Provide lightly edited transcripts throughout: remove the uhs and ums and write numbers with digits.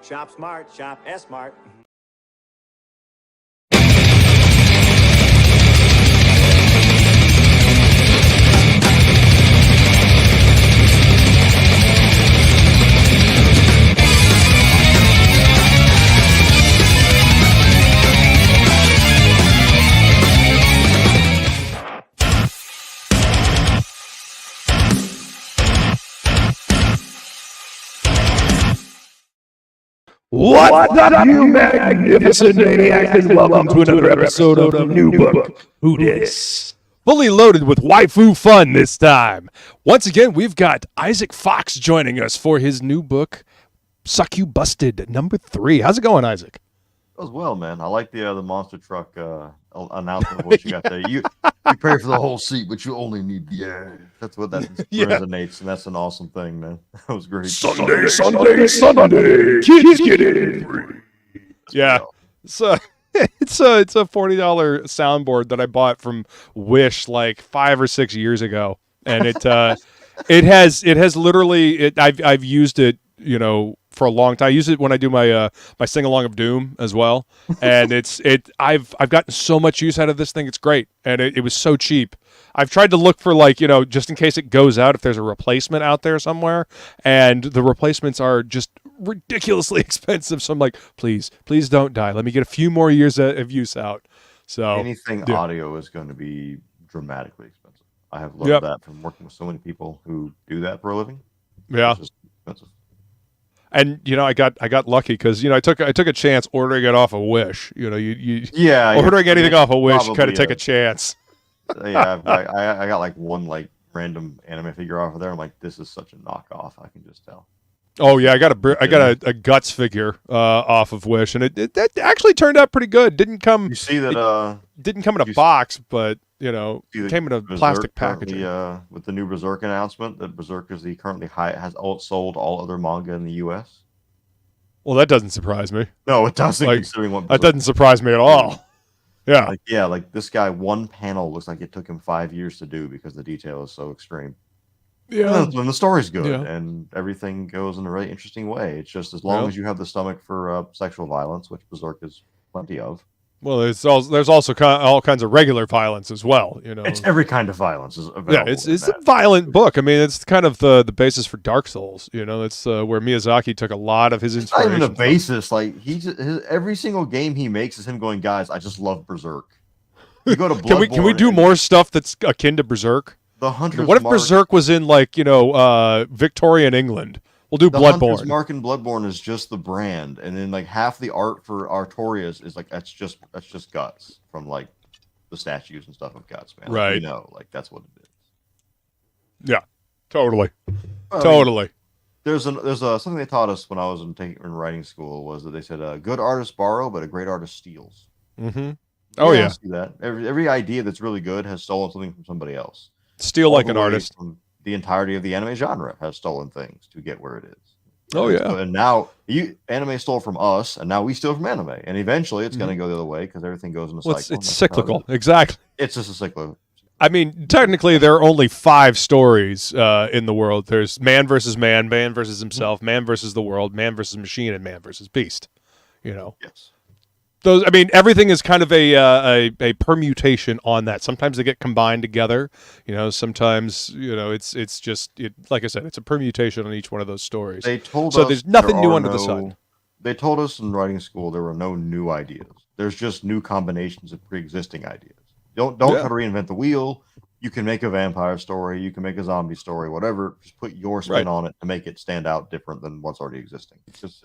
Shop smart, shop S-Mart. What's up, you magnificent maniacs, and welcome to another episode of the new book, Who Dis? Fully loaded with waifu fun this time. Once again, we've got Isaac Fox joining us for his new book, SuccuBUSTED, number 3. How's it going, Isaac? Goes well, man. I like the monster truck announcement of what you got there. You pay for the whole seat, but you only need the air. That's what that resonates, and that's an awesome thing, man. That was great. Sunday, kids get it. Yeah, so it's a $40 soundboard that I bought from Wish like 5 or 6 years ago, and it has literally I've used it, you know, for a long time. I use it when I do my my sing along of Doom as well, and I've gotten so much use out of this thing. It's great, and it was so cheap. I've tried to look for, like, you know, just in case it goes out, if there's a replacement out there somewhere, and the replacements are just ridiculously expensive. So I'm like, please don't die. Let me get a few more years of use out. So anything audio is going to be dramatically expensive. I have learned that from working with so many people who do that for a living. Yeah. It's just expensive. And, you know, I got lucky because, you know, I took a chance ordering it off of Wish. You know, you ordering anything off of Wish, you kind of take a chance. Yeah, I got like one like random anime figure off of there. I'm like, this is such a knockoff. I can just tell. Oh yeah, I got a Guts figure off of Wish, and it actually turned out pretty good. Didn't come. You see that? Didn't come in a box, but you know, it came in a plastic packaging. With the new Berserk announcement, that Berserk is has sold all other manga in the U.S. Well, that doesn't surprise me. No, it doesn't. Like, considering what that doesn't surprise me at all. Yeah, like this guy, one panel looks like it took him 5 years to do because the detail is so extreme. Yeah, and the story's good, and everything goes in a really interesting way. It's just as long as you have the stomach for sexual violence, which Berserk is plenty of. Well, there's also all kinds of regular violence as well. You know, it's every kind of violence. It's a violent book. I mean, it's kind of the basis for Dark Souls. You know, it's where Miyazaki took a lot of his inspiration. It's not even the basis. Like every single game he makes is him going, guys, I just love Berserk. You go to Bloodborne. Can we do more stuff that's akin to Berserk? The Hunter's What if Berserk was in, like, you know, Victorian England? We'll do Bloodborne. The Hunter's Mark in Bloodborne is just the brand, and then like half the art for Artorias is like that's just guts from like the statues and stuff of guts, man. Right. Like, you know, like that's what it is. Yeah, totally. Totally. There's something they taught us when I was in writing school was that they said good artists borrow, but a great artist steals. Mm-hmm. Oh yeah. See that every idea that's really good has stolen something from somebody else. Steal like an artist. The entirety of the anime genre has stolen things to get where it is. Oh yeah. And now anime stole from us, and now we steal from anime, and eventually it's going to go the other way because everything goes in a cycle. It's cyclical. Exactly. It's just a cycle. I mean, technically, there are only 5 stories in the world. There's man versus man, man versus himself, man versus the world, man versus machine, and man versus beast. You know. Yes. Those, I mean, everything is kind of a permutation on that. Sometimes they get combined together, you know. Sometimes, you know, it's just like I said, it's a permutation on each one of those stories. They told so us there's nothing new under the sun. They told us in writing school there were no new ideas. There's just new combinations of pre-existing ideas. Don't try to reinvent the wheel. You can make a vampire story, you can make a zombie story, whatever. Just put your spin on it to make it stand out different than what's already existing. It's just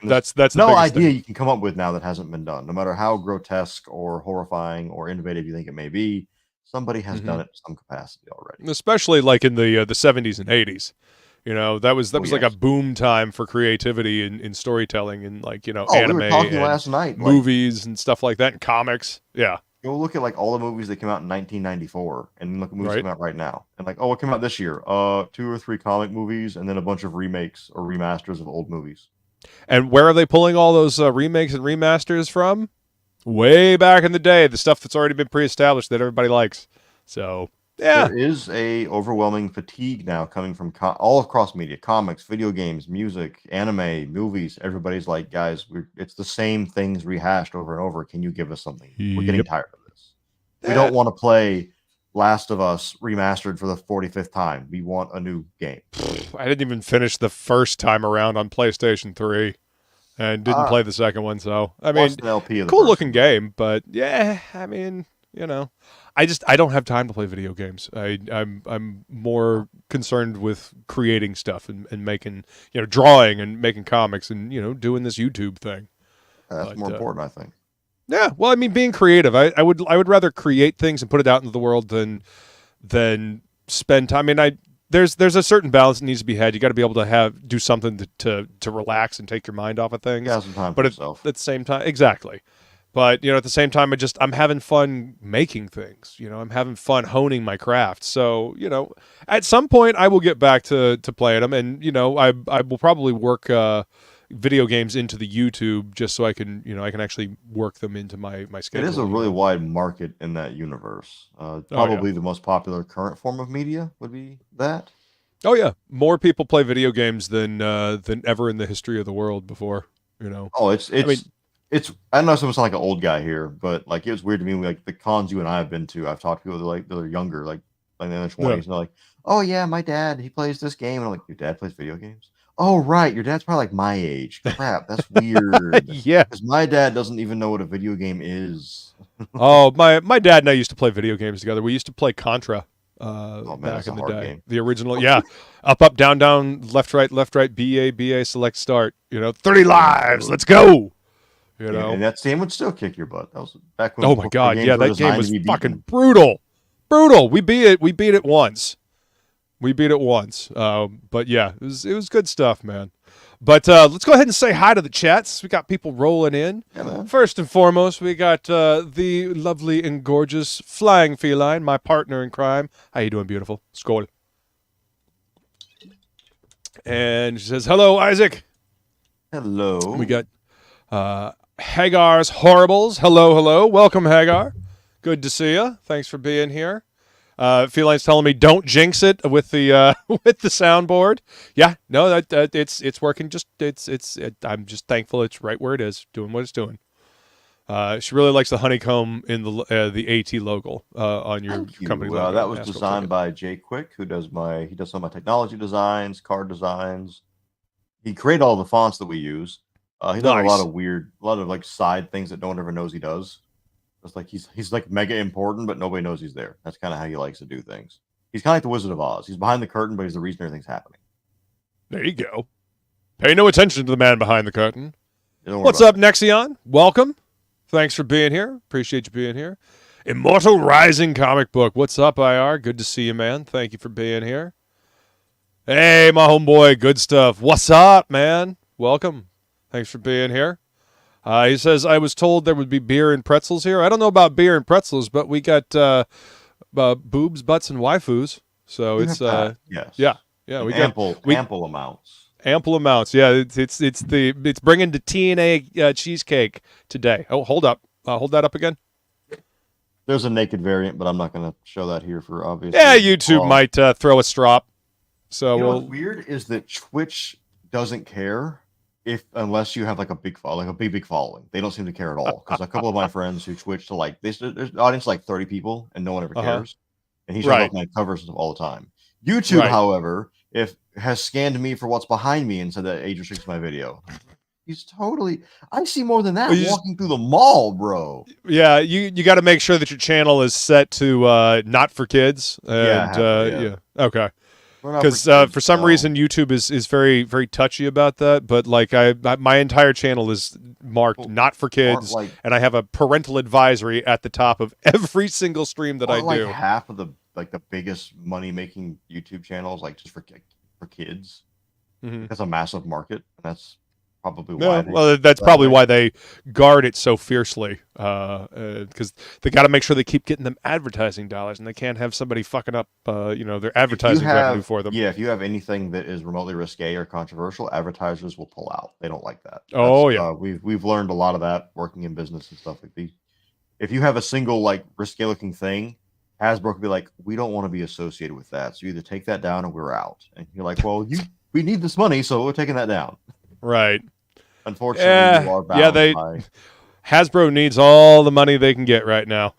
that's no idea you can come up with now that hasn't been done. No matter how grotesque or horrifying or innovative you think it may be, somebody has done it to some capacity already. Especially like in the 70s and 80s. You know, that was like a boom time for creativity in storytelling and, like, you know, anime we were talking last night, movies and stuff like that, and comics. Yeah. Go look at like all the movies that came out in 1994 and look at movies that come out right now. And like, what came out this year? 2 or 3 comic movies and then a bunch of remakes or remasters of old movies. And where are they pulling all those remakes and remasters from? Way back in the day, the stuff that's already been pre-established that everybody likes. So, There is a overwhelming fatigue now coming from all across media, comics, video games, music, anime, movies. Everybody's like, guys, it's the same things rehashed over and over. Can you give us something? We're getting tired of this. We don't want to play Last of Us remastered for the 45th time. We want a new game. I didn't even finish the first time around on PlayStation 3 and didn't play the second one. So, I mean, cool looking game, but yeah, I mean, you know, I don't have time to play video games. I'm more concerned with creating stuff and making, you know, drawing and making comics and, you know, doing this YouTube thing. That's more important, I think. Yeah, well, I mean, being creative. I would rather create things and put it out into the world than spend time. I mean, there's a certain balance that needs to be had. You got to be able to do something to relax and take your mind off of things. Yeah, some time for yourself. At the same time, exactly. But you know, at the same time, I'm having fun making things. You know, I'm having fun honing my craft. So you know, at some point, I will get back to playing them, and you know, I will probably work video games into the YouTube just so I can actually work them into my schedule. It is a really wide market in that universe. Probably the most popular current form of media would be that. Oh yeah, more people play video games than ever in the history of the world before. You know. Oh, I don't know if someone sound like an old guy here, but like it was weird to me. Like the cons you and I have been to, I've talked to people that are younger, like in their 20s, and they're like, "Oh yeah, my dad, he plays this game," and I'm like, "Your dad plays video games?" Oh right, your dad's probably like my age. Crap, that's weird. Yeah, because my dad doesn't even know what a video game is. Oh, my dad and I used to play video games together. We used to play Contra back in the day. Game. The original, yeah. Up, down, left, right, BA, select, start. You know, 30 lives. Let's go. You know, and that game would still kick your butt. That was back when. Oh my god, yeah, that game was fucking brutal. We beat it once. But yeah, it was good stuff, man. But let's go ahead and say hi to the chats. We got people rolling in. Yeah, man. First and foremost, we got the lovely and gorgeous Flying Feline, my partner in crime. How you doing, beautiful? Skål. And she says, hello, Isaac. Hello. We got Hagar's Horribles. Hello. Welcome, Hagar. Good to see you. Thanks for being here. Feline's telling me don't jinx it with the with the soundboard. Yeah, no, that it's working. I'm just thankful it's right where it is, doing what it's doing. She really likes the honeycomb in the AT logo on your company logo. That was designed by Jay Quick, who does some of my technology designs, card designs. He created all the fonts that we use. He does a lot of like side things that no one ever knows he does. It's like he's like mega important, but nobody knows he's there. That's kind of how he likes to do things. He's kind of like the Wizard of Oz. He's behind the curtain, but he's the reason everything's happening. There you go. Pay no attention to the man behind the curtain. What's up, Nexion? Welcome. Thanks for being here. Appreciate you being here. Immortal Rising comic book. What's up, IR? Good to see you, man. Thank you for being here. Hey, my homeboy. Good stuff. What's up, man? Welcome. Thanks for being here. He says, I was told there would be beer and pretzels here. I don't know about beer and pretzels, but we got boobs, butts, and waifus. So it's yes. Yeah. We got ample amounts. Ample amounts. Yeah, it's bringing the TNA cheesecake today. Oh, hold up. Hold that up again. There's a naked variant, but I'm not going to show that here for obvious. Yeah, YouTube might throw a strop. So what's weird is that Twitch doesn't care unless you have like a big following. They don't seem to care at all. Because a couple of my friends who Twitch to like there's an audience like 30 people and no one ever cares. And he shows up my covers all the time. YouTube, however, has scanned me for what's behind me and said that age restricts my video. He's totally. I see more than that walking through the mall, bro. Yeah, you got to make sure that your channel is set to not for kids. And, yeah. Okay. Because for some reason YouTube is very, very touchy about that. But like my entire channel is marked not for kids, and I have a parental advisory at the top of every single stream that I do. Half of the biggest money making YouTube channels just for kids. Mm-hmm. That's a massive market, and that's probably why. That's probably why they guard it so fiercely. Because they got to make sure they keep getting them advertising dollars, and they can't have somebody fucking up, their advertising revenue for them. Yeah, if you have anything that is remotely risque or controversial, advertisers will pull out. They don't like that. We've learned a lot of that working in business and stuff like these. If you have a single risque looking thing, Hasbro could be like, we don't want to be associated with that. So you either take that down or we're out. And you're like, well, we need this money, so we're taking that down. Right. Unfortunately, you are bound by. Hasbro needs all the money they can get right now.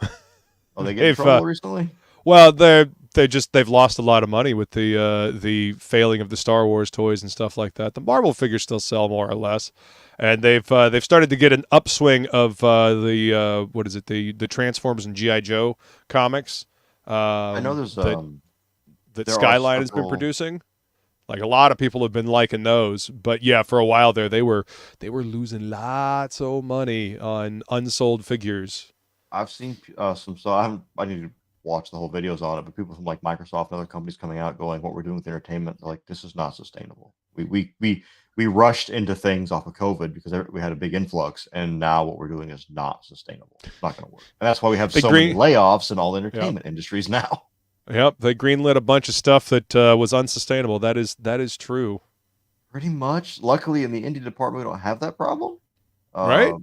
Oh, they get in trouble recently? Well, they've lost a lot of money with the failing of the Star Wars toys and stuff like that. The Marvel figures still sell more or less, and they've started to get an upswing of the Transformers and GI Joe comics. I know there's that Skyline has been producing. Like a lot of people have been liking those, but yeah, for a while there they were losing lots of money on unsold figures. I've seen some. So I need to watch the whole videos on it, but people from like Microsoft and other companies coming out going, "What we're doing with entertainment, like this is not sustainable." We rushed into things off of COVID because we had a big influx, and now what we're doing is not sustainable. It's not going to work, and that's why we have many layoffs in all the entertainment industries now. Yep, they greenlit a bunch of stuff that was unsustainable. That is true. Pretty much. Luckily, in the indie department, we don't have that problem. Right?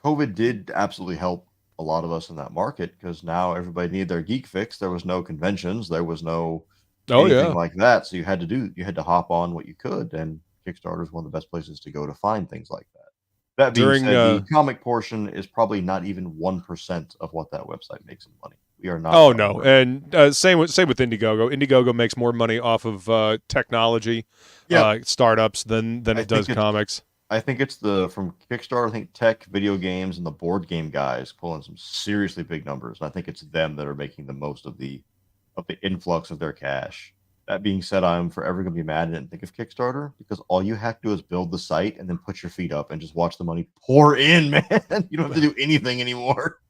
COVID did absolutely help a lot of us in that market because now everybody needed their geek fix. There was no conventions. There was no anything like that. So you had to hop on what you could, and Kickstarter is one of the best places to go to find things like that. That being said, the comic portion is probably not even 1% of what that website makes in money. We are not. Oh no, and same with Indiegogo. Indiegogo makes more money off of technology, startups than it does comics. I think it's from Kickstarter. I think tech, video games, and the board game guys pulling some seriously big numbers. And I think it's them that are making the most of the influx of their cash. That being said, I'm forever going to be mad I didn't think of Kickstarter because all you have to do is build the site and then put your feet up and just watch the money pour in, man. You don't have to do anything anymore.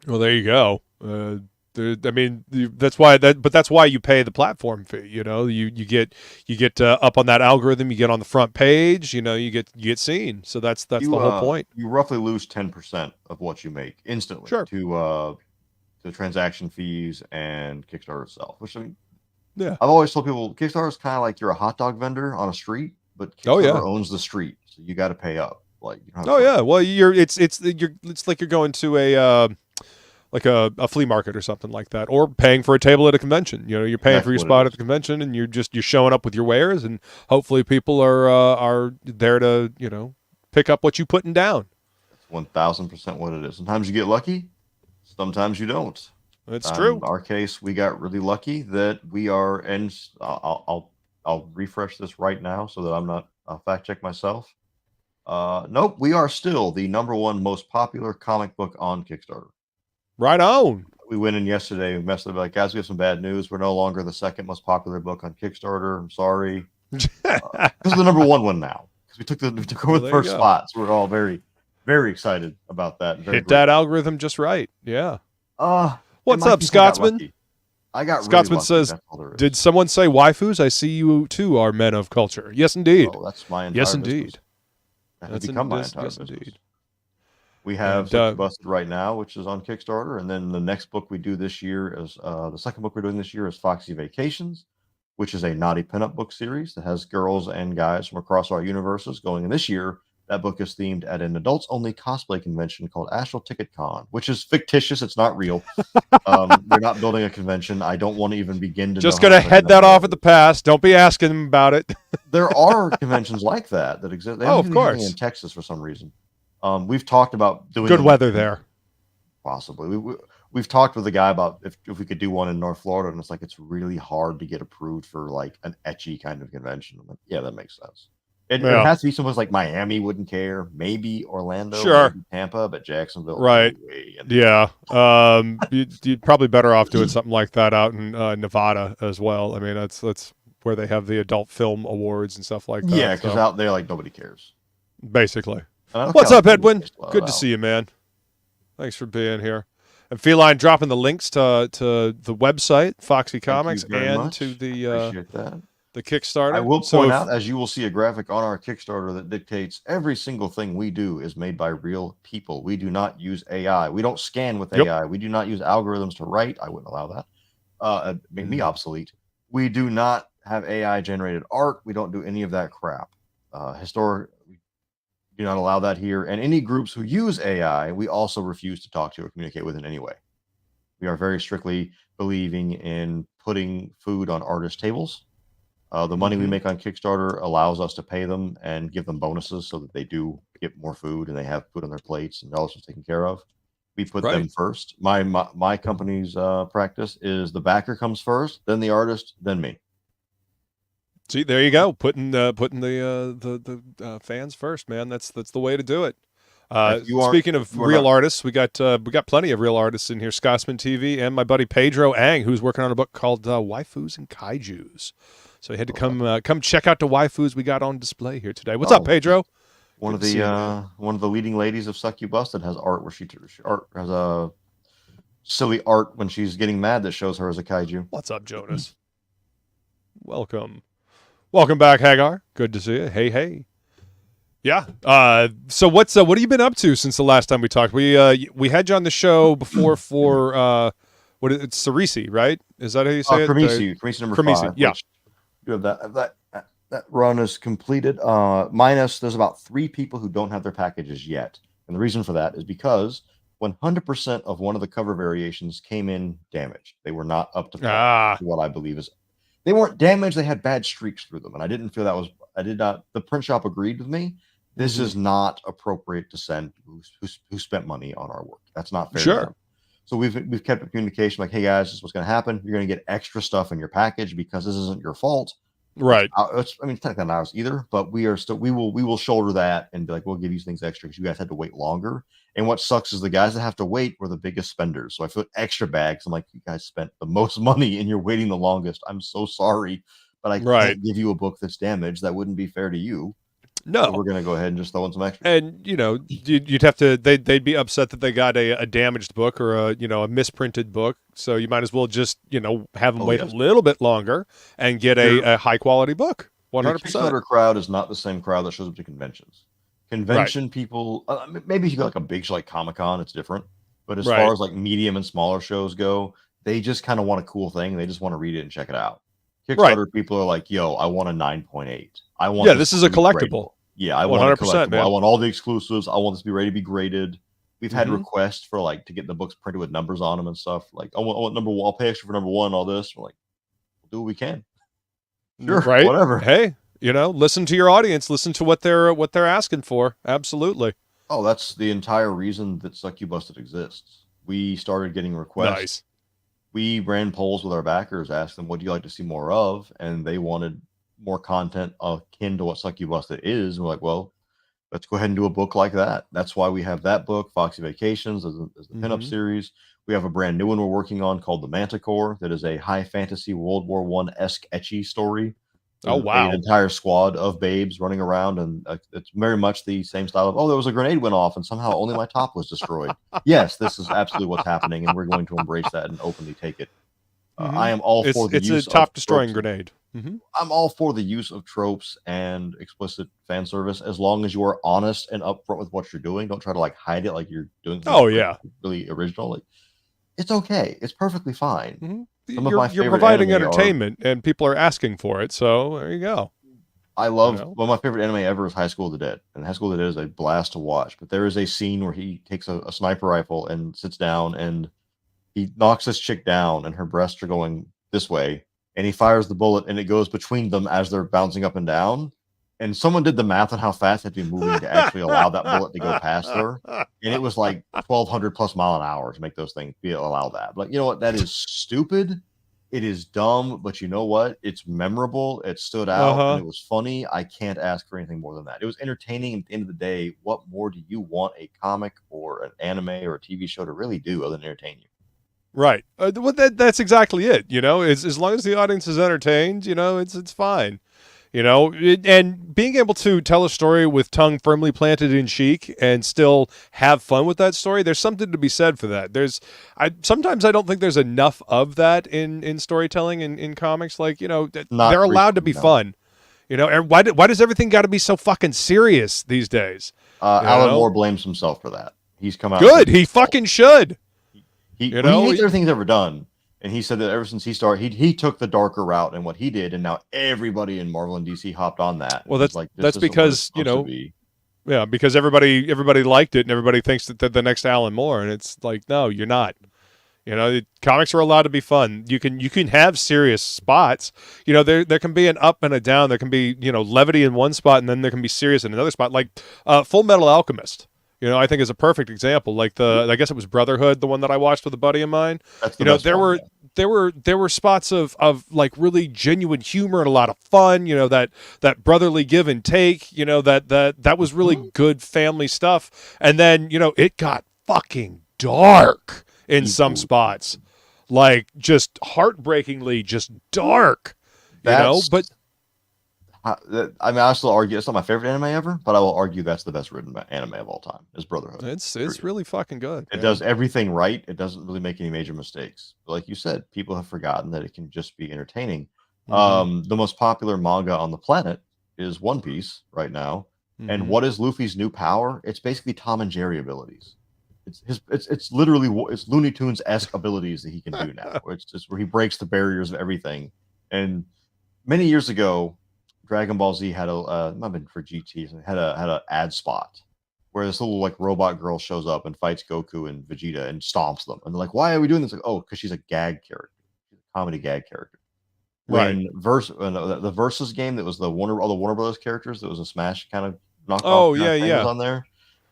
Well, there you go. I mean, that's why you pay the platform fee. You know, you get up on that algorithm. You get on the front page. You know, you get seen. So that's the whole point. You roughly lose 10% of what you make instantly to transaction fees and Kickstarter itself. Which I mean, I've always told people Kickstarter is kind of like you're a hot dog vendor on a street, but Kickstarter owns the street, so you got to pay up. Like, well, it's like you're going to a flea market or something like that, or paying for a table at a convention. You know, you're paying for your spot at the convention, and you're showing up with your wares, and hopefully people are there to pick up what you're putting down. That's 1,000% what it is. Sometimes you get lucky, sometimes you don't. That's true. In our case, we got really lucky that we are, and I'll refresh this right now so that I'll fact check myself. Nope, we are still the #1 most popular comic book on Kickstarter. Right on. We went in yesterday. We messed up like, guys, we have some bad news. We're no longer the second most popular book on Kickstarter. I'm sorry. This is the #1 one now because we took over the first spot. So we're all very, very excited about that. Hit that algorithm just right. Yeah. What's up, Scotsman? I got Scotsman really says, "Did someone say waifus? I see you too are men of culture." Yes, indeed. Oh, that's my entire yes, indeed. That's become my entire business. Indeed. We have SuccuBUSTED right now, which is on Kickstarter, and then the next book we do this year is the second book we're doing this year is Foxy Vacations, which is a naughty pinup book series that has girls and guys from across our universes going. And this year, that book is themed at an adults-only cosplay convention called Astral Ticket Con, which is fictitious. It's not real. They're not building a convention. I don't want to even begin to. Just gonna head that off at the pass. Don't be asking them about it. There are conventions like that exist. They of course, in Texas for some reason. We've talked about doing good weather there. Possibly, we've talked with a guy about if we could do one in North Florida, and it's like it's really hard to get approved for like an ecchi kind of convention. I'm like, yeah, that makes sense. It has to be someplace like Miami wouldn't care, maybe Orlando, maybe Tampa, but Jacksonville, right? Yeah, you'd probably better off doing something like that out in Nevada as well. I mean, that's where they have the adult film awards and stuff like that. Yeah, because out there, like nobody cares, basically. What's up, Edwin? Good to see you, man. Thanks for being here. And Feline dropping the links to the website, Foxy Comics, and to appreciate that. The Kickstarter. I will point out, as you will see a graphic on our Kickstarter that dictates every single thing we do is made by real people. We do not use AI. We don't scan with AI. We do not use algorithms to write. I wouldn't allow that. It'd make me obsolete. We do not have AI generated art. We don't do any of that crap. We do not allow that here. And any groups who use AI, we also refuse to talk to or communicate with in any way. We are very strictly believing in putting food on artist tables. The money we make on Kickstarter allows us to pay them and give them bonuses so that they do get more food and they have food on their plates and all this is taken care of. We put them first. My company's practice is the backer comes first, then the artist, then me. See, there you go. Putting the fans first, man. That's the way to do it. Speaking of real artists, we got plenty of real artists in here. Scotsman TV and my buddy Pedro Ang, who's working on a book called Waifus and Kaijus. So he had to come check out the waifus we got on display here today. What's up, Pedro? One of the leading ladies of SuccuBUSTED has art where she has a silly art when she's getting mad that shows her as a kaiju. What's up, Jonas? Welcome back, Hagar. Good to see you. Hey. Yeah. So what have you been up to since the last time we talked? We had you on the show before for it's Cerisi, right? Is that how you say it? Cremisi number 5. Yeah. You have that run is completed. Minus there's about 3 people who don't have their packages yet. And the reason for that is because 100% of one of the cover variations came in damaged. They were not up to what I believe is. They weren't damaged. They had bad streaks through them. And I didn't feel the print shop agreed with me. This is not appropriate to send who spent money on our work. That's not fair. Sure. So we've kept in communication like, hey guys, this is what's going to happen. You're going to get extra stuff in your package because this isn't your fault. Right. It's technically not ours either, but we will shoulder that and be like, we'll give you things extra because you guys had to wait longer. And what sucks is the guys that have to wait were the biggest spenders. So I feel extra bad because I'm like, you guys spent the most money and you're waiting the longest. I'm so sorry, but I can't give you a book that's damaged. That wouldn't be fair to you. No, so we're going to go ahead and just throw in some extra. And you'd have to. They'd be upset that they got a damaged book or a misprinted book. So you might as well just have them wait a little bit longer and get a high quality book. 100%. The Kickstarter crowd is not the same crowd that shows up to conventions. Convention people, maybe if you go like a big show like Comic-Con, it's different. But as far as like medium and smaller shows go, they just kind of want a cool thing. They just want to read it and check it out. Kickstarter people are like, yo, I want a 9.8. I want this is a collectible. Gradable. Yeah, I want 100%, man. I want all the exclusives. I want this to be ready to be graded. We've had requests for like to get the books printed with numbers on them and stuff. Like, I want number 1. I'll pay extra for number 1. All this. We're like, we'll do what we can. Sure, right? Whatever. Hey, listen to your audience. Listen to what they're asking for. Absolutely. Oh, that's the entire reason that SuccuBUSTED exists. We started getting requests. Nice. We ran polls with our backers, asked them, what do you like to see more of? And they wanted more content akin to what SuccuBUSTED is. And we're like, well, let's go ahead and do a book like that. That's why we have that book, Foxy Vacations, as the pinup series. We have a brand new one we're working on called The Manticore. That is a high fantasy World War I-esque ecchi story. Oh, wow. An entire squad of babes running around, and it's very much the same style of, there was a grenade went off, and somehow only my top was destroyed. Yes, this is absolutely what's happening, and we're going to embrace that and openly take it. I am all for the use of... It's a top-destroying grenade. I'm all for the use of tropes and explicit fan service as long as you are honest and upfront with what you're doing. Don't try to hide it like you're doing something really original. Like, it's okay. It's perfectly fine. You're providing entertainment and people are asking for it. So there you go. I love one of my favorite anime ever is High School of the Dead. And High School of the Dead is a blast to watch. But there is a scene where he takes a sniper rifle and sits down and he knocks this chick down and her breasts are going this way. And he fires the bullet and it goes between them as they're bouncing up and down. And someone did the math on how fast they'd be moving to actually allow that bullet to go past her. And it was like 1,200 plus mile an hour to make those things allow that. But you know what? That is stupid. It is dumb. But you know what? It's memorable. It stood out. And it was funny. I can't ask for anything more than that. It was entertaining. At the end of the day, what more do you want a comic or an anime or a TV show to really do other than entertain you? Right. Well, that's exactly it. As long as the audience is entertained, it's fine. And being able to tell a story with tongue firmly planted in cheek and still have fun with that story, there's something to be said for that. Sometimes I don't think there's enough of that in storytelling in comics. Like, they're allowed to be fun. And why does everything got to be so fucking serious these days? Alan Moore blames himself for that. He's come out. Good. He fucking should. He hates everything he's ever done. And he said that ever since he started, he took the darker route in what he did, and now everybody in Marvel and DC hopped on that. Well, that's because because everybody liked it, and everybody thinks that they're the next Alan Moore, and it's like, no, you're not. You know, comics are allowed to be fun. You can have serious spots. You know, there can be an up and a down. There can be, you know, levity in one spot, and then there can be serious in another spot. Like Full Metal Alchemist, you know, I think is a perfect example. Like I guess it was Brotherhood, the one that I watched with a buddy of mine. That's the you know, best one, yeah. there were spots of like really genuine humor and a lot of fun. You know, that brotherly give and take. You know, that was really good family stuff. And then, you know, it got fucking dark in some spots, like just heartbreakingly just dark, you know. But I mean, I still argue it's not my favorite anime ever, but I will argue that's the best written anime of all time. Is Brotherhood. It's really fucking good. It does everything right. It doesn't really make any major mistakes. But like you said, people have forgotten that it can just be entertaining. The most popular manga on the planet is One Piece right now. And what is Luffy's new power? It's basically Tom and Jerry abilities. It's literally it's Looney Tunes-esque abilities that he can do now. It's just where he breaks the barriers of everything. And many years ago, Dragon Ball Z had might have been for GT, had a ad spot where this little like robot girl shows up and fights Goku and Vegeta and stomps them. And they're like, "Why are we doing this?" Like, "Oh, because she's a gag character, she's a comedy gag character." When the Versus game that was all the Warner Brothers characters, that was a Smash kind of knockoff. Oh kind yeah, of thing yeah. was on there.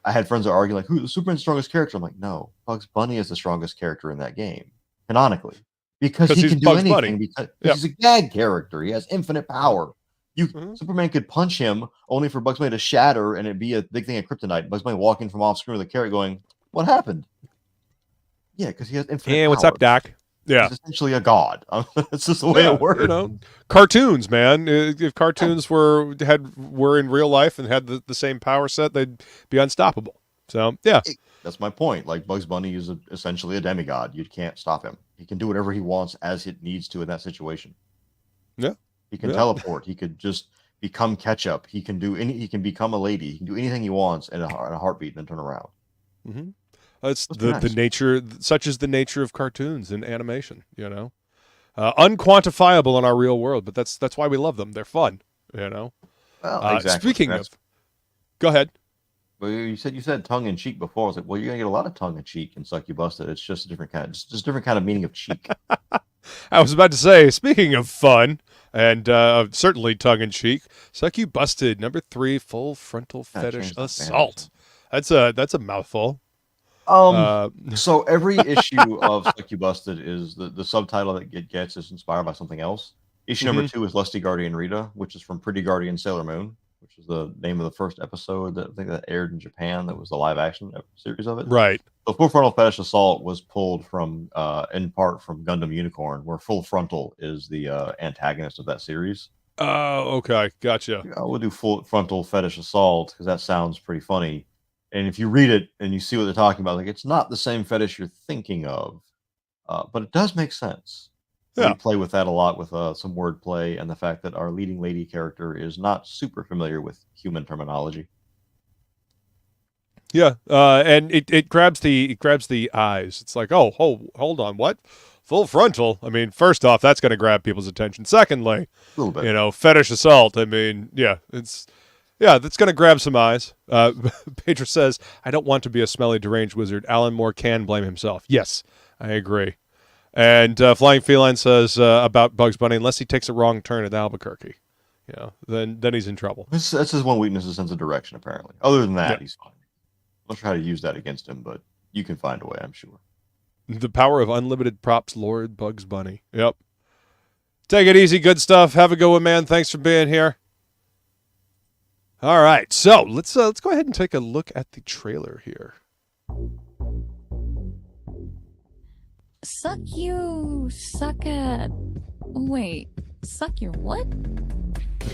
I had friends that argue like, "Who's Superman's strongest character?" I'm like, "No, Bugs Bunny is the strongest character in that game, canonically, because he can do Bugs anything. Bunny. Because he's a gag character. He has infinite power. Superman could punch him only for Bugs Bunny to shatter, and it'd be a big thing at Kryptonite. Bugs Bunny walking from off screen with a carrot, going, "What happened?" Yeah, because he has infinite. Hey, what's up, Doc? Yeah, he's essentially a god. It's just the way it works. You know, cartoons, man. If cartoons were in real life and had the same power set, they'd be unstoppable. So yeah, that's my point. Like Bugs Bunny is essentially a demigod. You can't stop him. He can do whatever he wants as it needs to in that situation. Yeah, he can teleport. He could just become ketchup. He can He can become a lady. He can do anything he wants in a heartbeat and then turn around. That's the nature. Such is the nature of cartoons and animation. You know, unquantifiable in our real world, but that's why we love them. They're fun. You know. Well, exactly. Speaking of, go ahead. Well, you said tongue in cheek before. I was like, well, you're gonna get a lot of tongue in cheek in SuccuBUSTED. It's just a different kind of meaning of cheek. I was about to say, speaking of fun and certainly tongue in cheek, SuccuBUSTED #3, Full Frontal Fetish Assault. That's a mouthful. So every issue of SuccuBUSTED is the subtitle that it gets is inspired by something else. Issue number 2 is Lusty Guardian Rita, which is from Pretty Guardian Sailor Moon, which is the name of the first episode that I think that aired in Japan. That was the live action series of it. Right. So Full Frontal Fetish Assault was pulled from, in part, from Gundam Unicorn, where Full Frontal is the antagonist of that series. Oh, okay, gotcha. We'll do Full Frontal Fetish Assault because that sounds pretty funny. And if you read it and you see what they're talking about, like it's not the same fetish you're thinking of, but it does make sense. Yeah. We play with that a lot with some wordplay and the fact that our leading lady character is not super familiar with human terminology. Yeah, and it grabs the eyes. It's like, oh, hold on, what? Full frontal. I mean, first off, that's going to grab people's attention. Secondly, a little bit. You know, fetish assault. I mean, that's going to grab some eyes. Pedro says, I don't want to be a smelly, deranged wizard. Alan Moore can blame himself. Yes, I agree. And Flying Feline says about Bugs Bunny, unless he takes a wrong turn at Albuquerque, then he's in trouble. That's his one weakness, his sense of direction, apparently. Other than that, he's fine. I'm not sure how to use that against him, but you can find a way, I'm sure. The power of unlimited props, Lord Bugs Bunny. Yep. Take it easy, good stuff. Have a good one, man. Thanks for being here. All right, so let's go ahead and take a look at the trailer here. Suck your what?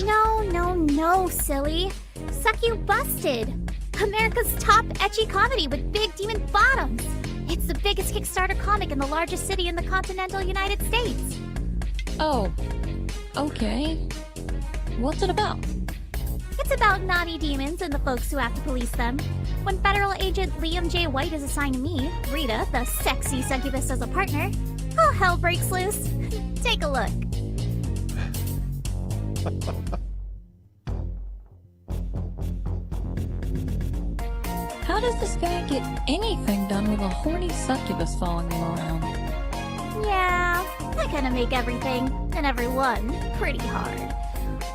No, silly. SuccuBUSTED. America's top ecchi comedy with big demon bottoms. It's the biggest Kickstarter comic in the largest city in the continental United States. Oh, okay. What's it about? It's about naughty demons and the folks who have to police them. When federal agent Liam J. White is assigned to me, Rita, the sexy succubus, as a partner, all hell breaks loose. Take a look. How does this guy get anything done with a horny succubus following him around? gonna make everything and everyone pretty hard.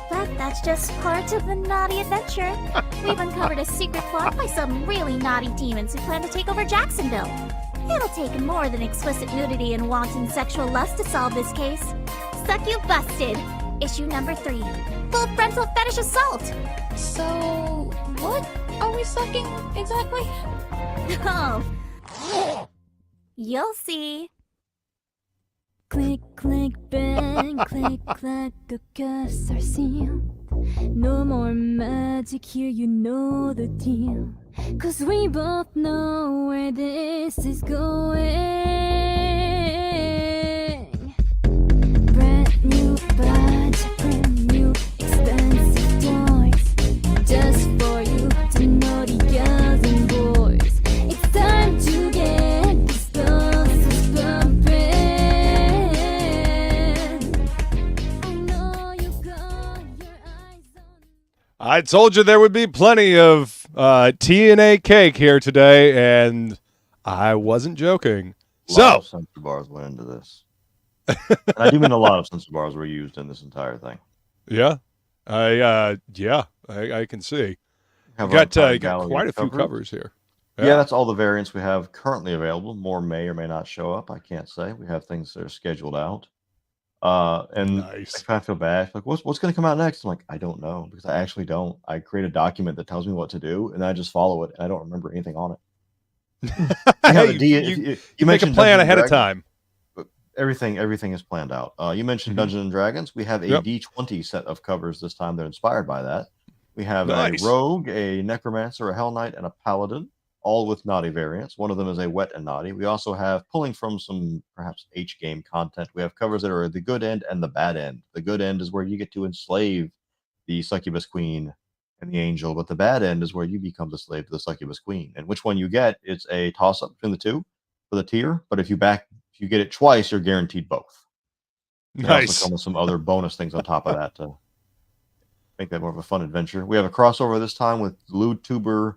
But that's just part of the naughty adventure. We've uncovered a secret plot by some really naughty demons who plan to take over Jacksonville. It'll take more than explicit nudity and wanton sexual lust to solve this case. SuccuBUSTED, issue number 3. Full Frontal Fetish Assault! So, what are we sucking exactly? Oh. You'll see. Click, click, bang, click, clack, a cursor sealed. No more magic here, you know the deal. 'Cause we both know where this is going. Brand new badge, brand new expensive toys. Just for you to know the girls and boys. It's time to get these pulses pumping. I know you got your eyes on. I told you there would be plenty of TNA cake here today, and I wasn't joking. A lot So, of censor bars went into this. And I do mean a lot of censor bars were used in this entire thing. yeah, I can see. Have You our got entire you got gallery quite a few covered. covers here. Yeah, that's all the variants we have currently available. More may or may not show up. I can't say. We have things that are scheduled out. And Nice. I kind of feel bad. Like, what's going to come out next? I'm like, I don't know, because I actually don't. I create a document that tells me what to do, and I just follow it, and I don't remember anything on it. Hey, You you make a mentioned plan Dungeons and ahead of Dragons. time. Everything is planned out. You mentioned Mhm. Dungeons and Dragons. We have a Yep. D20 set of covers this time. They're inspired by that. We have Nice. a rogue, a necromancer, a hell knight, and a paladin, all with naughty variants. One of them is a wet and naughty. We also have, pulling from some perhaps H game content, we have covers that are the good end and the bad end. The good end is where you get to enslave the succubus queen and the angel, but the bad end is where you become the slave to the succubus queen. And which one you get, it's a toss up between the two for the tier. But if you get it twice, you're guaranteed both. They also Nice. come with some other bonus things on top of that to make that more of a fun adventure. We have a crossover this time with LIIIIVVVEEee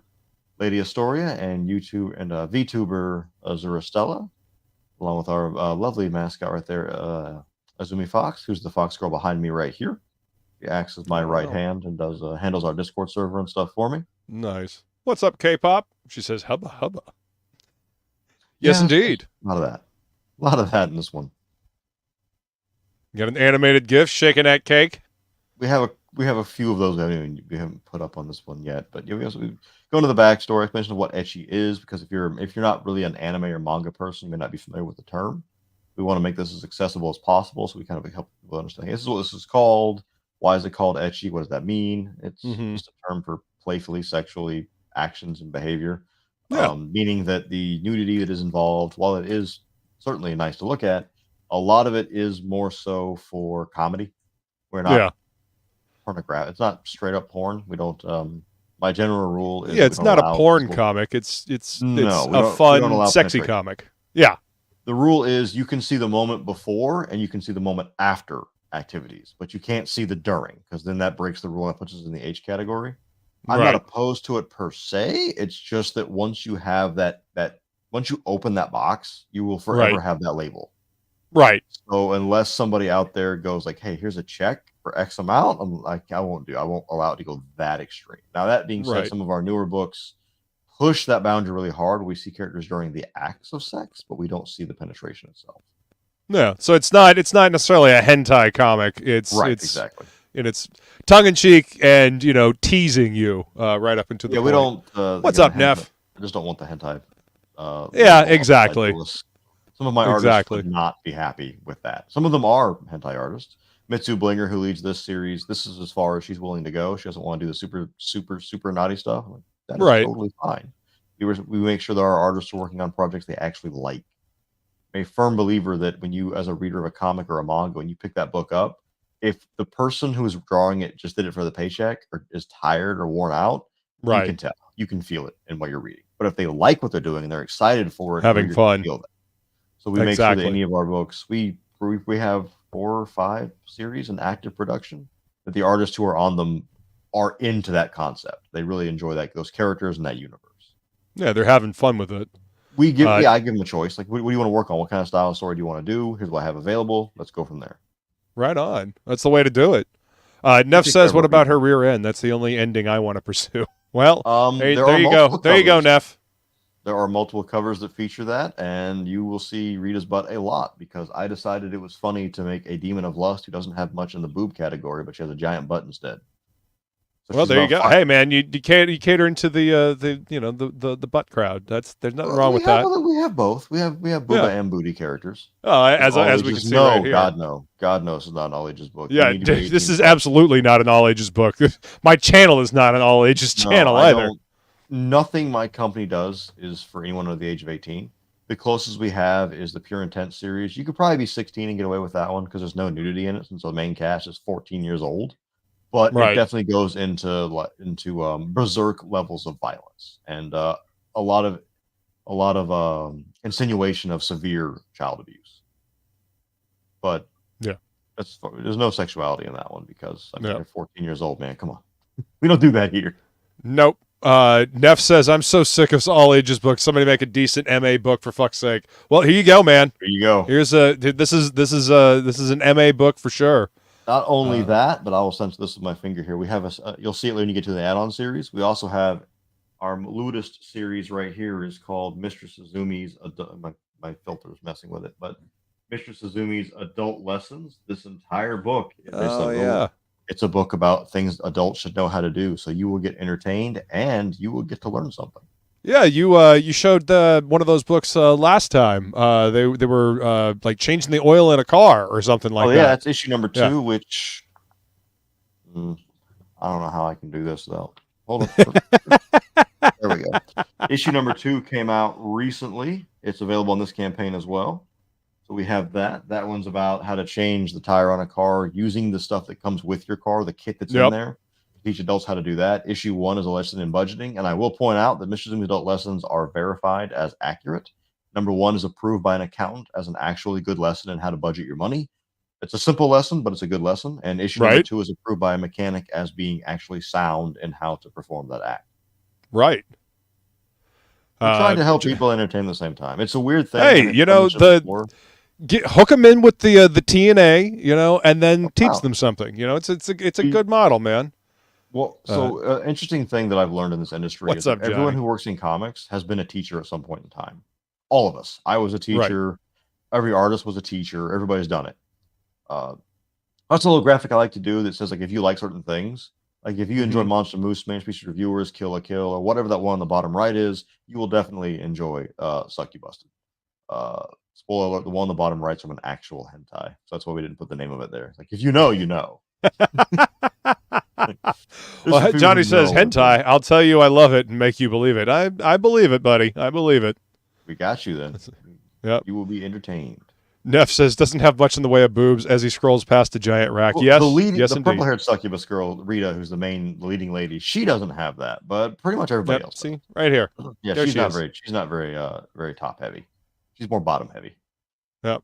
Lady Astoria and YouTube and VTuber Azurastella, along with our lovely mascot right there, Azumi Fox, who's the fox girl behind me right here. She acts as my right Wow. hand and does handles our Discord server and stuff for me. Nice. What's up, K-pop? She says, hubba hubba. Yes, Yeah, indeed. A lot of that. A lot of that in this one. You got an animated GIF shaking that cake? We have a few of those we haven't put up on this one yet, but we also go into the backstory, explanation of what ecchi is, because if you're not really an anime or manga person, you may not be familiar with the term. We want to make this as accessible as possible, so we kind of help people understand. This is what this is called. Why is it called ecchi? What does that mean? It's Mhm. just a term for playfully sexually actions and behavior, Yeah. meaning that the nudity that is involved, while it is certainly nice to look at, a lot of it is more so for comedy. We're not Yeah. pornographic. It's not straight up porn. We don't. My general rule is Yeah, it's we don't not a allow porn people- comic. It's No, we a don't allow fun, sexy penetration. comic. Yeah. The rule is you can see the moment before and you can see the moment after activities, but you can't see the during, because then that breaks the rule and puts us in the H category. I'm Right. not opposed to it per se. It's just that once you have that once you open that box, you will forever Right. have that label. Right. So unless somebody out there goes like, "Hey, here's a check for X amount," I'm like, I won't allow it to go that extreme. Now that being said, Right. some of our newer books push that boundary really hard. We see characters during the acts of sex, but we don't see the penetration itself. No. So it's not necessarily a hentai comic. It's Exactly. and it's tongue in cheek and teasing you right up into the Yeah, point. we don't. What's again, up, Neff? I just don't want the hentai. Yeah, label. exactly. Some of my artists Exactly. would not be happy with that. Some of them are hentai artists. Mitsu Blinger, who leads this series, this is as far as she's willing to go. She doesn't want to do the super naughty stuff. I'm like, that is Right. totally fine. We make sure that our artists are working on projects they actually like. I'm a firm believer that when you, as a reader of a comic or a manga, when you pick that book up, if the person who is drawing it just did it for the paycheck or is tired or worn out, you Right. can tell. You can feel it in what you're reading. But if they like what they're doing and they're excited for it, Having you're gonna fun. feel that. So we make sure Exactly. that any of our books, we have 4 or 5 series in active production, that the artists who are on them are into that concept. They really enjoy those characters and that universe. Yeah, they're having fun with it. I give them a choice. Like, what do you want to work on? What kind of style of story do you want to do? Here's what I have available. Let's go from there. Right on. That's the way to do it. Neff says, what about her rear end? That's the only ending I want to pursue. Well, there you go. There you go, Neff. There are multiple covers that feature that, and you will see Rita's butt a lot, because I decided it was funny to make a demon of lust who doesn't have much in the boob category, but she has a giant butt instead. So well, there you go. Hey, man, you cater into the butt crowd. There's nothing wrong with that. We have both. We have booba and booty characters. Oh, as we can see right here. God knows it's not an all ages book. Yeah, this is absolutely not an all ages book. My channel is not an all ages channel either. Nothing my company does is for anyone under the age of 18. The closest we have is the Pure Intent series. You could probably be 16 and get away with that one because there's no nudity in it, since the main cast is 14 years old. But it definitely goes into berserk levels of violence and a lot of insinuation of severe child abuse. But yeah, there's no sexuality in that one, because they're 14 years old, man. Come on, we don't do that here. Nope. Neff says, I'm so sick of all ages books. Somebody make a decent MA book, for fuck's sake. Well, here you go, man. Here you go. This is an MA book for sure. Not only that, but I will censor this with my finger here. We have you'll see it when you get to the add-on series. We also have our LIIIIVVVVEEE series right here is called Mistress Suzumi's my filter is messing with it, but Mistress Suzumi's Adult Lessons. This entire book it's a book about things adults should know how to do, so you will get entertained and you will get to learn something. Yeah, you showed one of those books last time. They were like changing the oil in a car or something like that. Oh yeah, that's issue number 2, which I don't know how I can do this though. Hold on. There we go. Issue number 2 came out recently. It's available on this campaign as well. So we have that. That one's about how to change the tire on a car using the stuff that comes with your car, the kit that's in there. Teach adults how to do that. Issue 1 is a lesson in budgeting, and I will point out that Mr. Zoom's adult lessons are verified as accurate. Number 1 is approved by an accountant as an actually good lesson in how to budget your money. It's a simple lesson, but it's a good lesson. And issue number 2 is approved by a mechanic as being actually sound in how to perform that act. Right. I'm trying to help people entertain at the same time. It's a weird thing. Hey, you know, hook them in with the TNA, and then teach them something. It's a good model, man. Well, so interesting thing that I've learned in this industry is everyone who works in comics has been a teacher at some point in time. All of us. I was a teacher. Right. Every artist was a teacher. Everybody's done it. That's a little graphic I like to do that says, like, if you like certain things, like if you enjoy Monster Moose, Main Species Reviewers, Kill a Kill, or whatever that one on the bottom right is, you will definitely enjoy SuccuBUSTED. Spoiler alert, the one on the bottom right's from an actual hentai. So that's why we didn't put the name of it there. Like, if you know, you know. Well, Johnny says hentai. I'll tell you I love it and make you believe it. I believe it, buddy. I believe it. We got you then. Yep. You will be entertained. Neff says doesn't have much in the way of boobs as he scrolls past a giant rack. Well, yes, the purple-haired succubus girl, Rita, who's the leading lady, she doesn't have that, but pretty much everybody else. See, right here. Yeah, she's not very top heavy. She's more bottom heavy. Yep.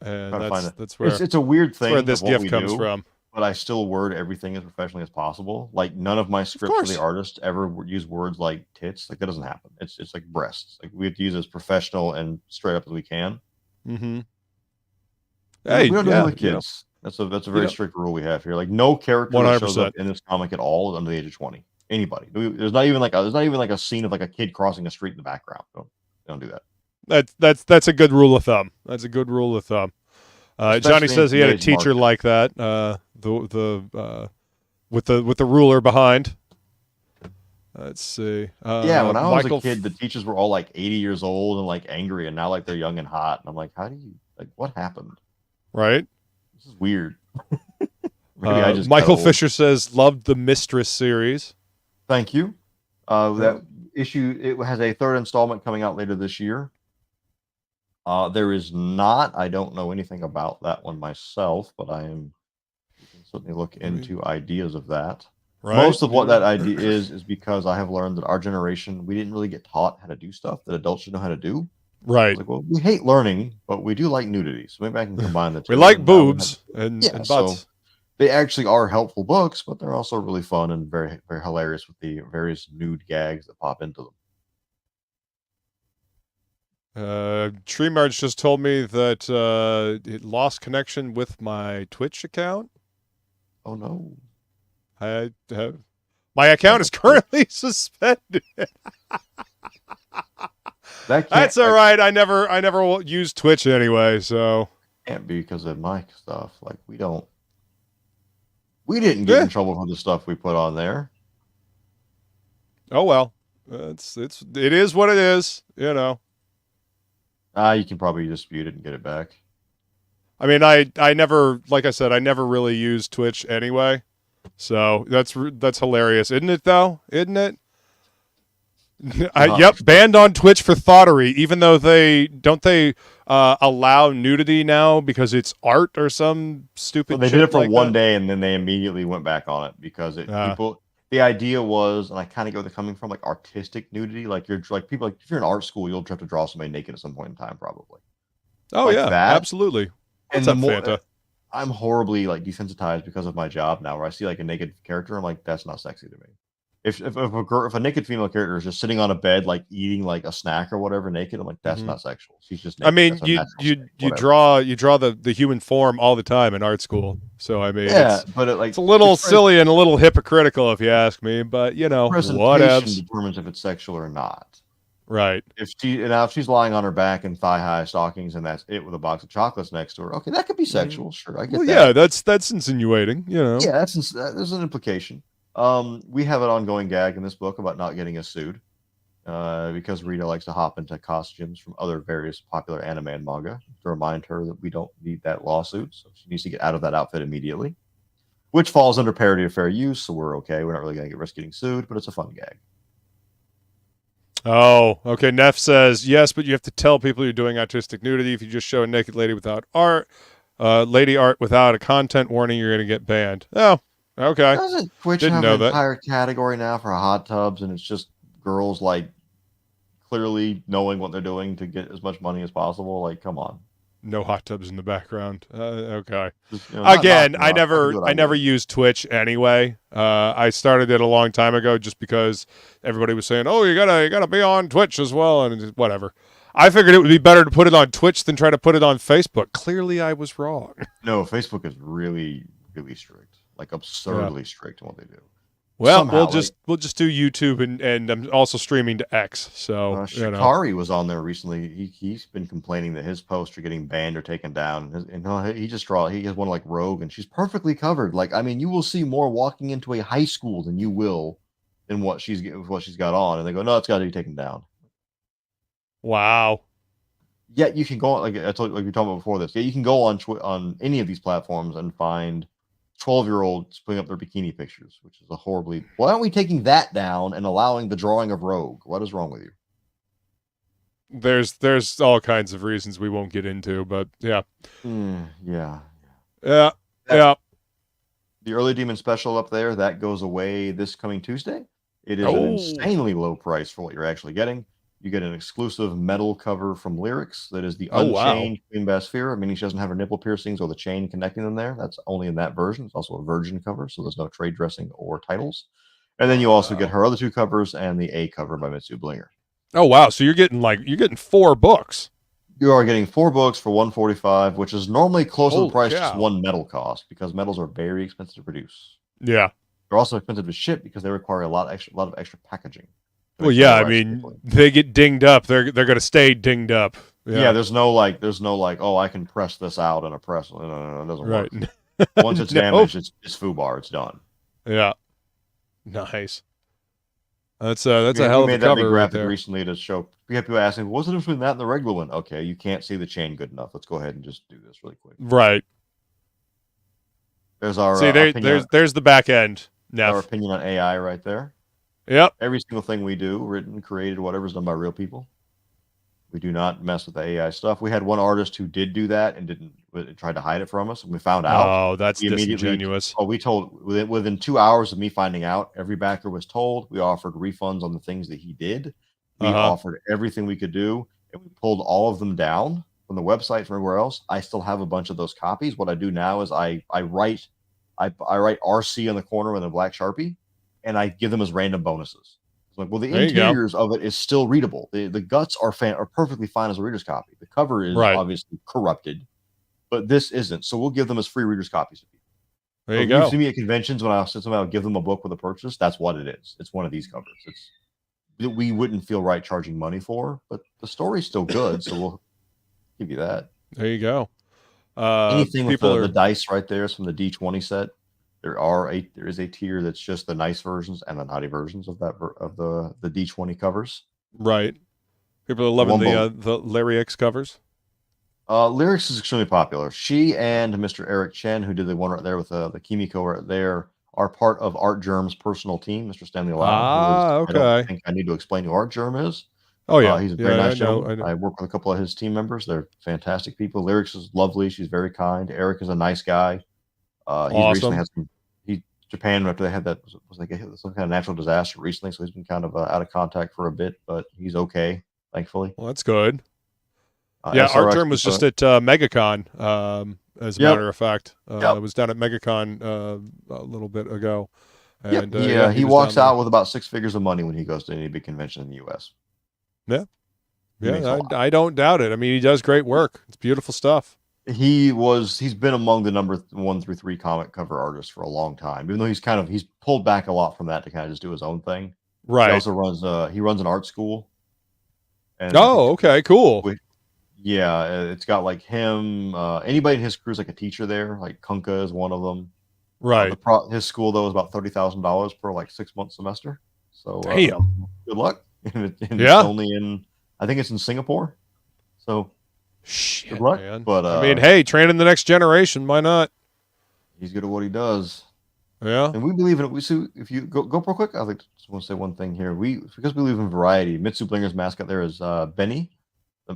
And that's where it's a weird thing. Where this gift comes from. But I still word everything as professionally as possible. Like, none of my scripts for the artist ever use words like tits. Like, that doesn't happen. It's like breasts. Like, we have to use it as professional and straight up as we can. Mm-hmm. Hey, we don't do that with kids. That's a very strict rule we have here. Like, no character 100%. That shows up in this comic at all is under the age of 20. Anybody. There's not even like a scene of like a kid crossing a street in the background. Don't do that. That's a good rule of thumb. That's a good rule of thumb. Johnny says he had a teacher like that. With the ruler behind. Let's see. Yeah, when I was a kid, the teachers were all like 80 years old and like angry, and now like they're young and hot. And I'm like, what happened? Right. This is weird. Michael Fisher says loved the Mistress series. Thank you. That issue, it has a 3rd installment coming out later this year. There is not. I don't know anything about that one myself, but we can certainly look into ideas of that. Right. Most of what that idea is because I have learned that our generation, we didn't really get taught how to do stuff that adults should know how to do. Right. Like, well, we hate learning, but we do like nudity. So maybe I can combine the two. We like boobs and butts. So they actually are helpful books, but they're also really fun and very, very hilarious with the various nude gags that pop into them. Tree March just told me that it lost connection with my Twitch account. Oh no. My account is currently suspended. That's all right. I never use Twitch anyway, so can't be because of my stuff. Like we didn't get in trouble for the stuff we put on there. Oh well, it is what it is, you know. You can probably dispute it and get it back. I mean, I never, like I said, I never really used Twitch anyway, so that's hilarious, isn't it? Though, isn't it? Yep, banned on Twitch for thoughterry, even though they allow nudity now because it's art or some stupid. Well, they shit did it for like one that. day and then they immediately went back on it because people. The idea was, and I kind of get where they're coming from, like artistic nudity. Like you're like people like if you're in art school, you'll have to draw somebody naked at some point in time, probably. Oh like yeah, that. Absolutely. And What's up, Fanta? I'm horribly like desensitized because of my job now, where I see like a naked character, I'm like, that's not sexy to me. If a naked female character is just sitting on a bed, like eating like a snack or whatever, naked, I'm like, that's not sexual. She's just naked. I mean, you draw the human form all the time in art school, so I mean, yeah, it's a little silly and a little hypocritical if you ask me, but you know, presentation determines if it's sexual or not. Right. If she's lying on her back in thigh-high stockings and that's it with a box of chocolates next to her, okay, that could be sexual. Sure, I get that. Yeah, that's insinuating, you know. Yeah, there's an implication. We have an ongoing gag in this book about not getting us sued, because Rita likes to hop into costumes from other various popular anime and manga to remind her that we don't need that lawsuit, so she needs to get out of that outfit immediately, which falls under parody of fair use, so we're okay. We're not really going to risk getting sued, but it's a fun gag. Oh, okay. Neff says, yes, but you have to tell people you're doing artistic nudity. If you just show a naked lady without art, lady art without a content warning, you're going to get banned. Oh, okay. Doesn't Twitch have an entire category now for hot tubs, and it's just girls like clearly knowing what they're doing to get as much money as possible? Like, come on. No hot tubs in the background. Okay. Just, again, I never used Twitch anyway. I started it a long time ago just because everybody was saying, "Oh, you gotta be on Twitch as well," and just, whatever. I figured it would be better to put it on Twitch than try to put it on Facebook. Clearly, I was wrong. No, Facebook is really, really strict, like absurdly strict in what they do. Well, we'll just do YouTube, and I'm also streaming to X. So Shikari was on there recently. He's been complaining that his posts are getting banned or taken down, and he has one like Rogue, and she's perfectly covered. Like, I mean, you will see more walking into a high school than you will in what she's got on, and they go, no, it's got to be taken down. Wow. Yeah, you can go on, like I told you, like we were talking about before this. Yeah, you can go on any of these platforms and find 12-year-olds putting up their bikini pictures, which is a horribly. Why aren't we taking that down and allowing the drawing of Rogue? What is wrong with you? There's all kinds of reasons we won't get into, but yeah. Yeah. The early demon special up there that goes away this coming Tuesday. It is an insanely low price for what you're actually getting. You get an exclusive metal cover from LIIIIVVVEEE that is the unchained Queen Basphere, meaning she doesn't have her nipple piercings or the chain connecting them there. That's only in that version. It's also a virgin cover, so there's no trade dressing or titles. And then you also get her other two covers and the A cover by Mitsu Blinger. Oh wow! So you're getting 4 books. You are getting 4 books for $145, which is normally close to the price cow. just one metal cost, because metals are very expensive to produce. Yeah, they're also expensive to ship because they require a lot of extra packaging. Well, yeah, I mean, they get dinged up. They're going to stay dinged up. Yeah, there's no like, oh, I can press this out in a press. No, it doesn't work. Once it's damaged, it's FUBAR. It's done. Yeah, nice. That's a hell of a cover right there. Recently to show. We have people asking, what's the difference between that and the regular one? Okay, you can't see the chain good enough. Let's go ahead and just do this really quick. Right. There's our there's the back end. Now our opinion on AI right there. Yep. Every single thing we do, written, created, whatever, is done by real people. We do not mess with the AI stuff. We had one artist who did do that and tried to hide it from us, and we found out. Oh, that's disingenuous. We told within 2 hours of me finding out, every backer was told. We offered refunds on the things that he did. We offered everything we could do, and we pulled all of them down from the website from everywhere else. I still have a bunch of those copies. What I do now is I write RC on the corner with a black Sharpie, and I give them as random bonuses. Like, well, the There you go. interiors of it is still readable. The guts are perfectly fine as a reader's copy. The cover is Right. obviously corrupted, but this isn't. So we'll give them as free reader's copies. There So you if go. you've seen me at conventions when I said somebody, I'll give them a book with a purchase. That's what it is. It's one of these covers. It's that we wouldn't feel right charging money for, but the story's still good, so we'll give you that. There you go. Anything with people the dice right there is from the D20 set. There is a tier that's just the nice versions and the naughty versions of that of the D20 covers. Right. People are loving the LIIIIVVVEEE covers. Lyrics is extremely popular. She and Mr. Eric Chen, who did the one right there with the Kimiko right there, are part of Art Germ's personal team. Mr. Stanley Lau. Okay. I don't think I need to explain who Art Germ is. Oh yeah, he's a very nice I know. gentleman. I work with a couple of his team members. They're fantastic people. Lyrics is lovely. She's very kind. Eric is a nice guy. He's recently had Japan after they had that was like some kind of natural disaster recently, so he's been kind of out of contact for a bit, but he's okay, thankfully. Well, that's good. Yeah, Art Germ was just at MegaCon, as a matter of fact. I was down at MegaCon a little bit ago. And, he walks out with about 6 figures of money when he goes to any big convention in the U.S. Yeah, I don't doubt it. I mean, he does great work. It's beautiful stuff. He's been among the number 1 through 3 comic cover artists for a long time, even though he's pulled back a lot from that to kind of just do his own thing. Right. He also runs an art school. And okay, cool. It's got like him. Anybody in his crew is like a teacher there. Like Kunka is one of them. Right. His school though is about $30,000 per like 6-month semester. So damn. Good luck. And it's only in, I think it's in Singapore. So shit, good luck. Man. But I mean, hey, training the next generation. Why not? He's good at what he does. Yeah. And we believe in it. If you go real quick, I just want to say one thing here. Because we believe in variety. Mitsu Blinger's mascot there is Benny,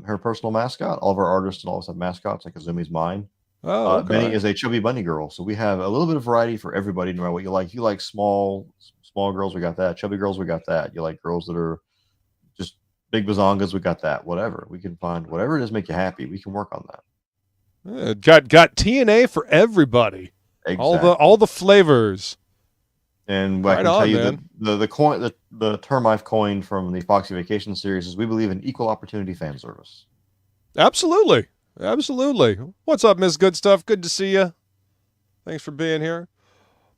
her personal mascot. All of our artists and all of us have mascots, like Azumi's mine. Oh, okay. Benny is a chubby bunny girl. So we have a little bit of variety for everybody, no matter what you like. If you like small girls, we got that. Chubby girls, we got that. You like girls that are just big bazongas, we got that. Whatever. We can find whatever it is make you happy. We can work on that. Got TNA for everybody. Exactly. All the flavors. And I can tell you that the term I've coined from the Foxy Vacation series is we believe in equal opportunity fan service. Absolutely. What's up, Miss Good Stuff? Good to see you. Thanks for being here.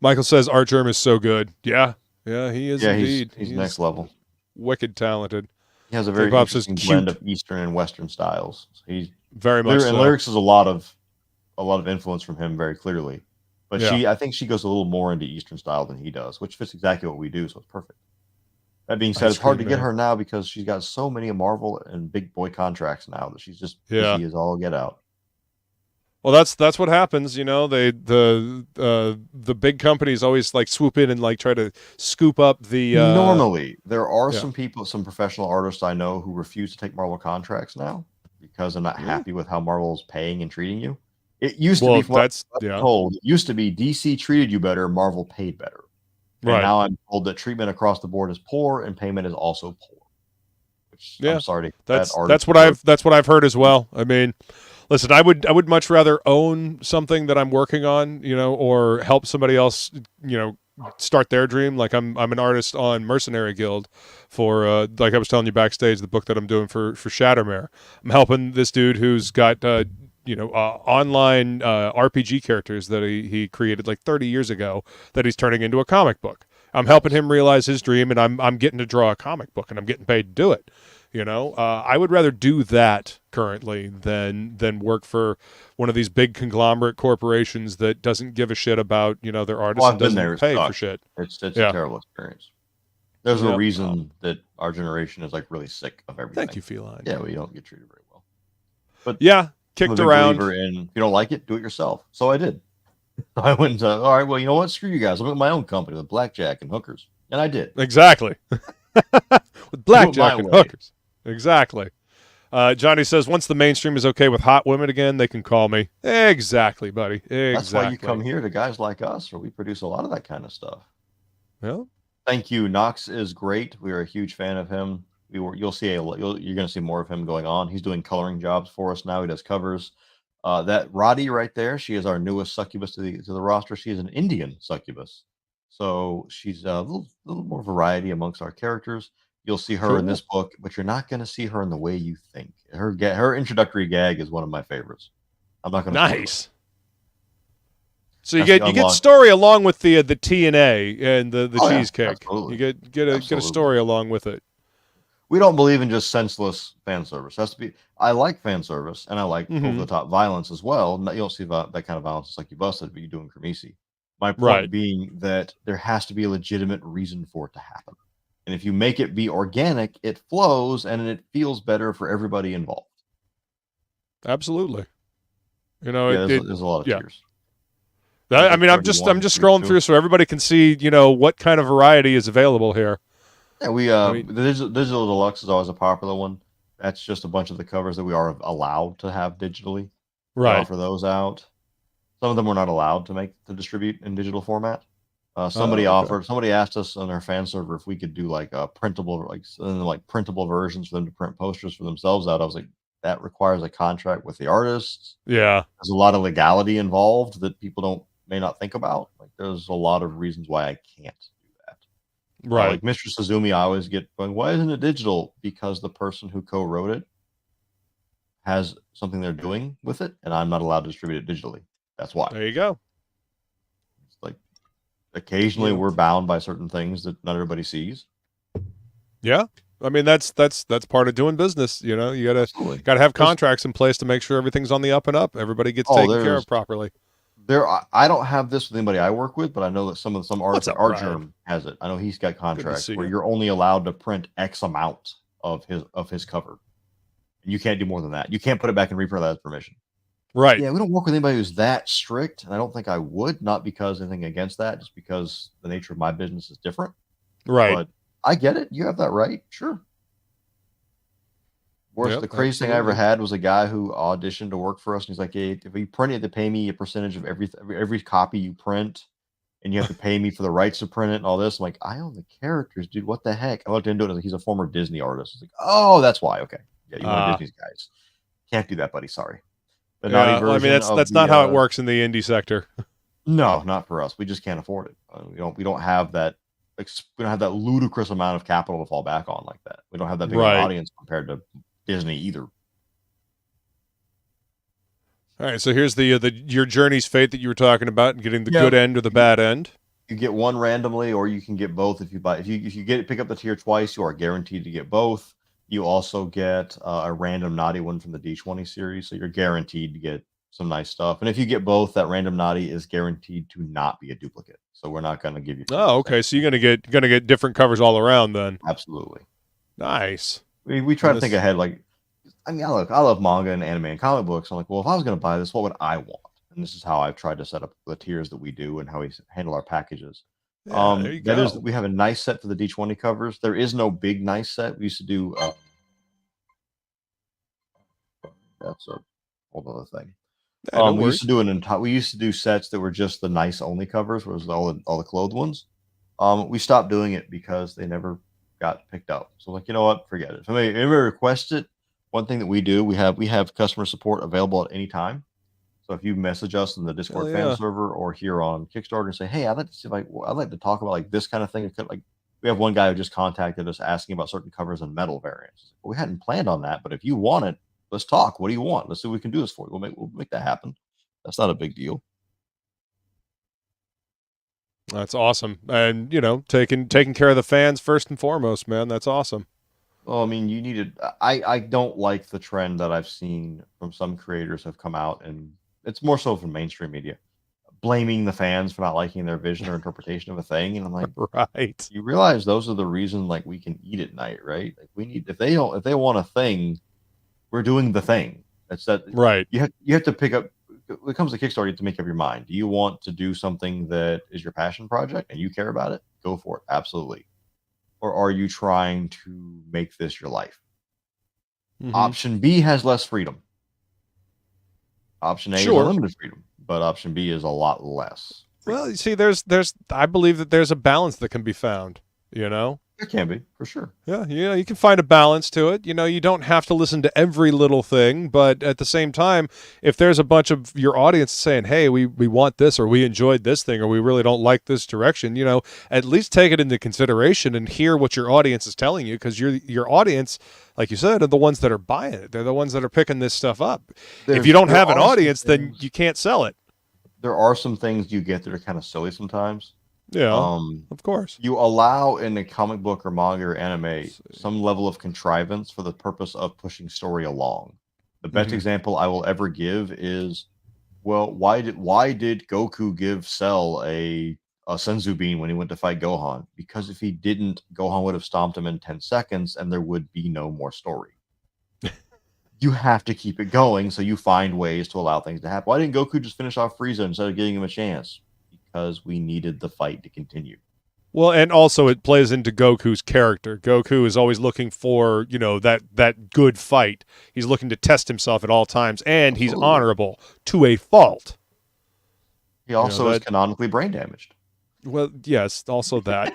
Michael says Art Germ is so good. Yeah, he is indeed. He's next level. Wicked talented. He has a very interesting blend of Eastern and Western styles. So he's very much so. And lyrics is a lot of influence from him very clearly. But I think she goes a little more into Eastern style than he does, which fits exactly what we do, so it's perfect. That being said, it's hard to get her now because she's got so many Marvel and big boy contracts now that she's just busy as all get out. Well, that's what happens, you know. The big companies always like swoop in and like try to scoop up the. Normally, there are some professional artists I know who refuse to take Marvel contracts now because they're not happy with how Marvel's paying and treating you. It used to be, from what I'm told, it used to be DC treated you better, Marvel paid better. And now I'm told that treatment across the board is poor and payment is also poor. Which I'm sorry. That's what I've heard as well. I mean, listen, I would much rather own something that I'm working on, you know, or help somebody else, you know, start their dream. Like I'm an artist on Mercenary Guild for like I was telling you backstage, the book that I'm doing for Shattermare. I'm helping this dude who's got online RPG characters that he created like 30 years ago that he's turning into a comic book. I'm helping him realize his dream, and I'm getting to draw a comic book, and I'm getting paid to do it. You know, I would rather do that currently than work for one of these big conglomerate corporations that doesn't give a shit about, you know, their artists and doesn't pay for shit. It's a terrible experience. There's a reason that our generation is like really sick of everything. Thank you, Feline. Yeah, we don't get treated very well. But kicked around. And if you don't like it, do it yourself. So I did. I went and said, all right, well, you know what? Screw you guys. I'll make my own company with blackjack and hookers. And I did. Exactly. With blackjack and hookers. Exactly. Johnny says, once the mainstream is okay with hot women again, they can call me. Exactly, buddy. Exactly. That's why you come here to guys like us, where we produce a lot of that kind of stuff. Yeah. Thank you. Knox is great. We are a huge fan of him. You're going to see more of him going on. He's doing coloring jobs for us now. He does covers. That Roddy right there, she is our newest succubus to the roster. She is an Indian succubus. So she's a little more variety amongst our characters. You'll see her in Cool. this book, but you're not going to see her in the way you think. Her introductory gag is one of my favorites. I'm not going to Nice. So you That's get the unlock. story along with the T and A and the Oh, yeah, cheesecake. absolutely. You get a Absolutely. story along with it. We don't believe in just senseless fan service. It has to be. I like fan service, and I like Mhm. over the top violence as well. You don't see that kind of violence like you busted, but you do in Cremisi. My point Right. being that there has to be a legitimate reason for it to happen, and if you make it be organic, it flows and it feels better for everybody involved. Absolutely. You know, Yeah, there's a lot of yeah. tears. I mean, I'm just scrolling through so everybody can see, what kind of variety is available here. Yeah, the digital deluxe is always a popular one. That's just a bunch of the covers that we are allowed to have digitally. We Right. offer those out. Some of them we're not allowed to distribute in digital format. Somebody asked us on our fan server if we could do like a printable, printable versions for them to print posters for themselves out. I was like, that requires a contract with the artists. Yeah. There's a lot of legality involved that people may not think about. Like, there's a lot of reasons why I can't do that. Right. Like Mr. Suzumi, I always get going, why isn't it digital? Because the person who co-wrote it has something they're doing with it, and I'm not allowed to distribute it digitally. That's why. There you go. It's like occasionally we're bound by certain things that not everybody sees. Yeah. I mean, that's part of doing business. You gotta have contracts in place to make sure everything's on the up and up. Everybody gets taken care of properly. I don't have this with anybody I work with, but I know that some artists, Art Germ has it. I know he's got contracts where you're only allowed to print X amount of his cover. And you can't do more than that. You can't put it back and reprint without permission. Right. Yeah, we don't work with anybody who's that strict, and I don't think I would, not because anything against that, just because the nature of my business is different. Right. But I get it. You have that right. Sure. The craziest thing I ever had was a guy who auditioned to work for us, and he's like, "Hey, if you print it, to pay me a percentage of every copy you print, and you have to pay me for the rights to print it and all this." I'm like, "I own the characters, dude. What the heck?" I looked into it. He's a former Disney artist. It's like, "Oh, that's why. Okay, yeah, you're one of Disney's guys. Can't do that, buddy. Sorry." The naughty version. I mean, that's not how it works in the indie sector. No, not for us. We just can't afford it. We don't have that. We don't have that ludicrous amount of capital to fall back on like that. We don't have that big of an audience compared to Disney either. All right, so here's your journey's fate that you were talking about, and getting the good end or the bad end. You get one randomly, or you can get both if you buy. If you pick up the tier twice, you are guaranteed to get both. You also get a random naughty one from the D20 series, so you're guaranteed to get some nice stuff. And if you get both, that random naughty is guaranteed to not be a duplicate. So we're not going to give you. Oh, okay. So you're gonna get different covers all around then. Absolutely. Nice. We try to think ahead. Like, I mean, I love manga and anime and comic books. I'm like, well, if I was going to buy this, what would I want? And this is how I've tried to set up the tiers that we do and how we handle our packages. Yeah, there you go. We have a nice set for the D20 covers. There is no big nice set. We used to do. That's a whole other thing. Yeah, we used to do we used to do sets that were just the nice only covers, was all the clothed ones. We stopped doing it because they never got picked up. So like, you know what? Forget it. If anybody requests it, one thing that we do, we have customer support available at any time. So if you message us in the Discord fan server or here on Kickstarter and say, "Hey, I'd like to see I'd like to talk about like this kind of thing." Like, we have one guy who just contacted us asking about certain covers and metal variants. Well, we hadn't planned on that, but if you want it, let's talk. What do you want? Let's see what we can do this for you. We'll make that happen. That's not a big deal. That's awesome. And, taking care of the fans first and foremost, man. That's awesome. Well, I mean, you needed. I don't like the trend that I've seen from some creators have come out, and it's more so from mainstream media, blaming the fans for not liking their vision or interpretation of a thing. And I'm like, right. You realize those are the reason like we can eat at night, right? Like we need if they want a thing, we're doing the thing. That's that. Right. You have to pick up. When it comes to Kickstarter, you have to make up your mind. Do you want to do something that is your passion project and you care about it? Go for it. Absolutely. Or are you trying to make this your life? Mm-hmm. Option B has less freedom. Option A is unlimited freedom, but option B is a lot less freedom. Well, you see, I believe that there's a balance that can be found, It can be, for sure. Yeah, you can find a balance to it. You don't have to listen to every little thing, but at the same time, if there's a bunch of your audience saying, hey, we want this, or we enjoyed this thing, or we really don't like this direction, at least take it into consideration and hear what your audience is telling you, because your audience, like you said, are the ones that are buying it. They're the ones that are picking this stuff up. If you don't have an audience, then you can't sell it. There are some things you get that are kind of silly sometimes. Yeah, of course. You allow in a comic book or manga or anime some level of contrivance for the purpose of pushing story along. The best example I will ever give is, well, why did Goku give Cell a Senzu bean when he went to fight Gohan? Because if he didn't, Gohan would have stomped him in 10 seconds and there would be no more story. You have to keep it going, so you find ways to allow things to happen. Why didn't Goku just finish off Frieza instead of giving him a chance? Because we needed the fight to continue. Well, and also it plays into Goku's character. Goku is always looking for, that good fight. He's looking to test himself at all times, and he's honorable to a fault. He also is canonically brain damaged. Well, yes, also that.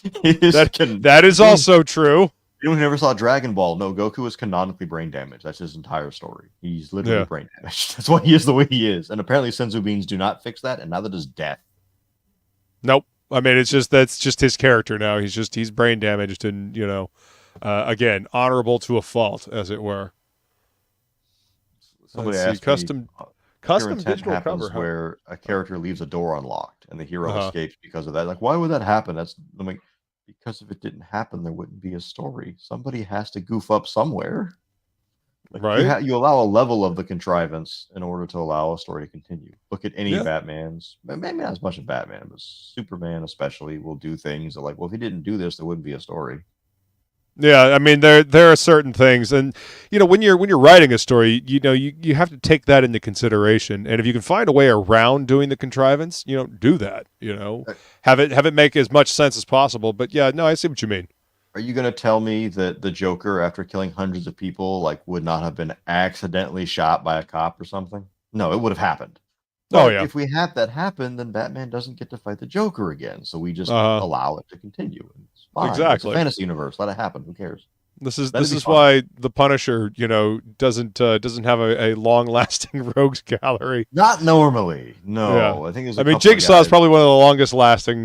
That that is also true. You never saw Dragon Ball. No, Goku is canonically brain damaged. That's his entire story. He's literally brain damaged. That's why he is the way he is. And apparently Senzu beans do not fix that, and neither does death. Nope. I mean, that's just his character now. He's brain damaged and, again, honorable to a fault, as it were. Somebody asked custom digital cover, where a character leaves a door unlocked and the hero escapes because of that. Like, why would that happen? I'm like, because if it didn't happen, there wouldn't be a story. Somebody has to goof up somewhere. Like, right? You allow a level of the contrivance in order to allow a story to continue. Look at any Batman's, maybe not as much as Batman, but Superman especially will do things that, like, well, if he didn't do this, there wouldn't be a story. Yeah, I mean, there are certain things, and when you're writing a story, you have to take that into consideration, and if you can find a way around doing the contrivance, do that. Have it make as much sense as possible. But yeah, no, I see what you mean. Are you going to tell me that the Joker, after killing hundreds of people, would not have been accidentally shot by a cop or something? No, it would have happened. But if we had that happen, then Batman doesn't get to fight the Joker again. So we just allow it to continue. It's fine. Exactly. It's a fantasy universe. Let it happen. Who cares? This is why the Punisher, doesn't have a long lasting rogues gallery. Not normally. No. Yeah. I think Jigsaw is probably one of the longest lasting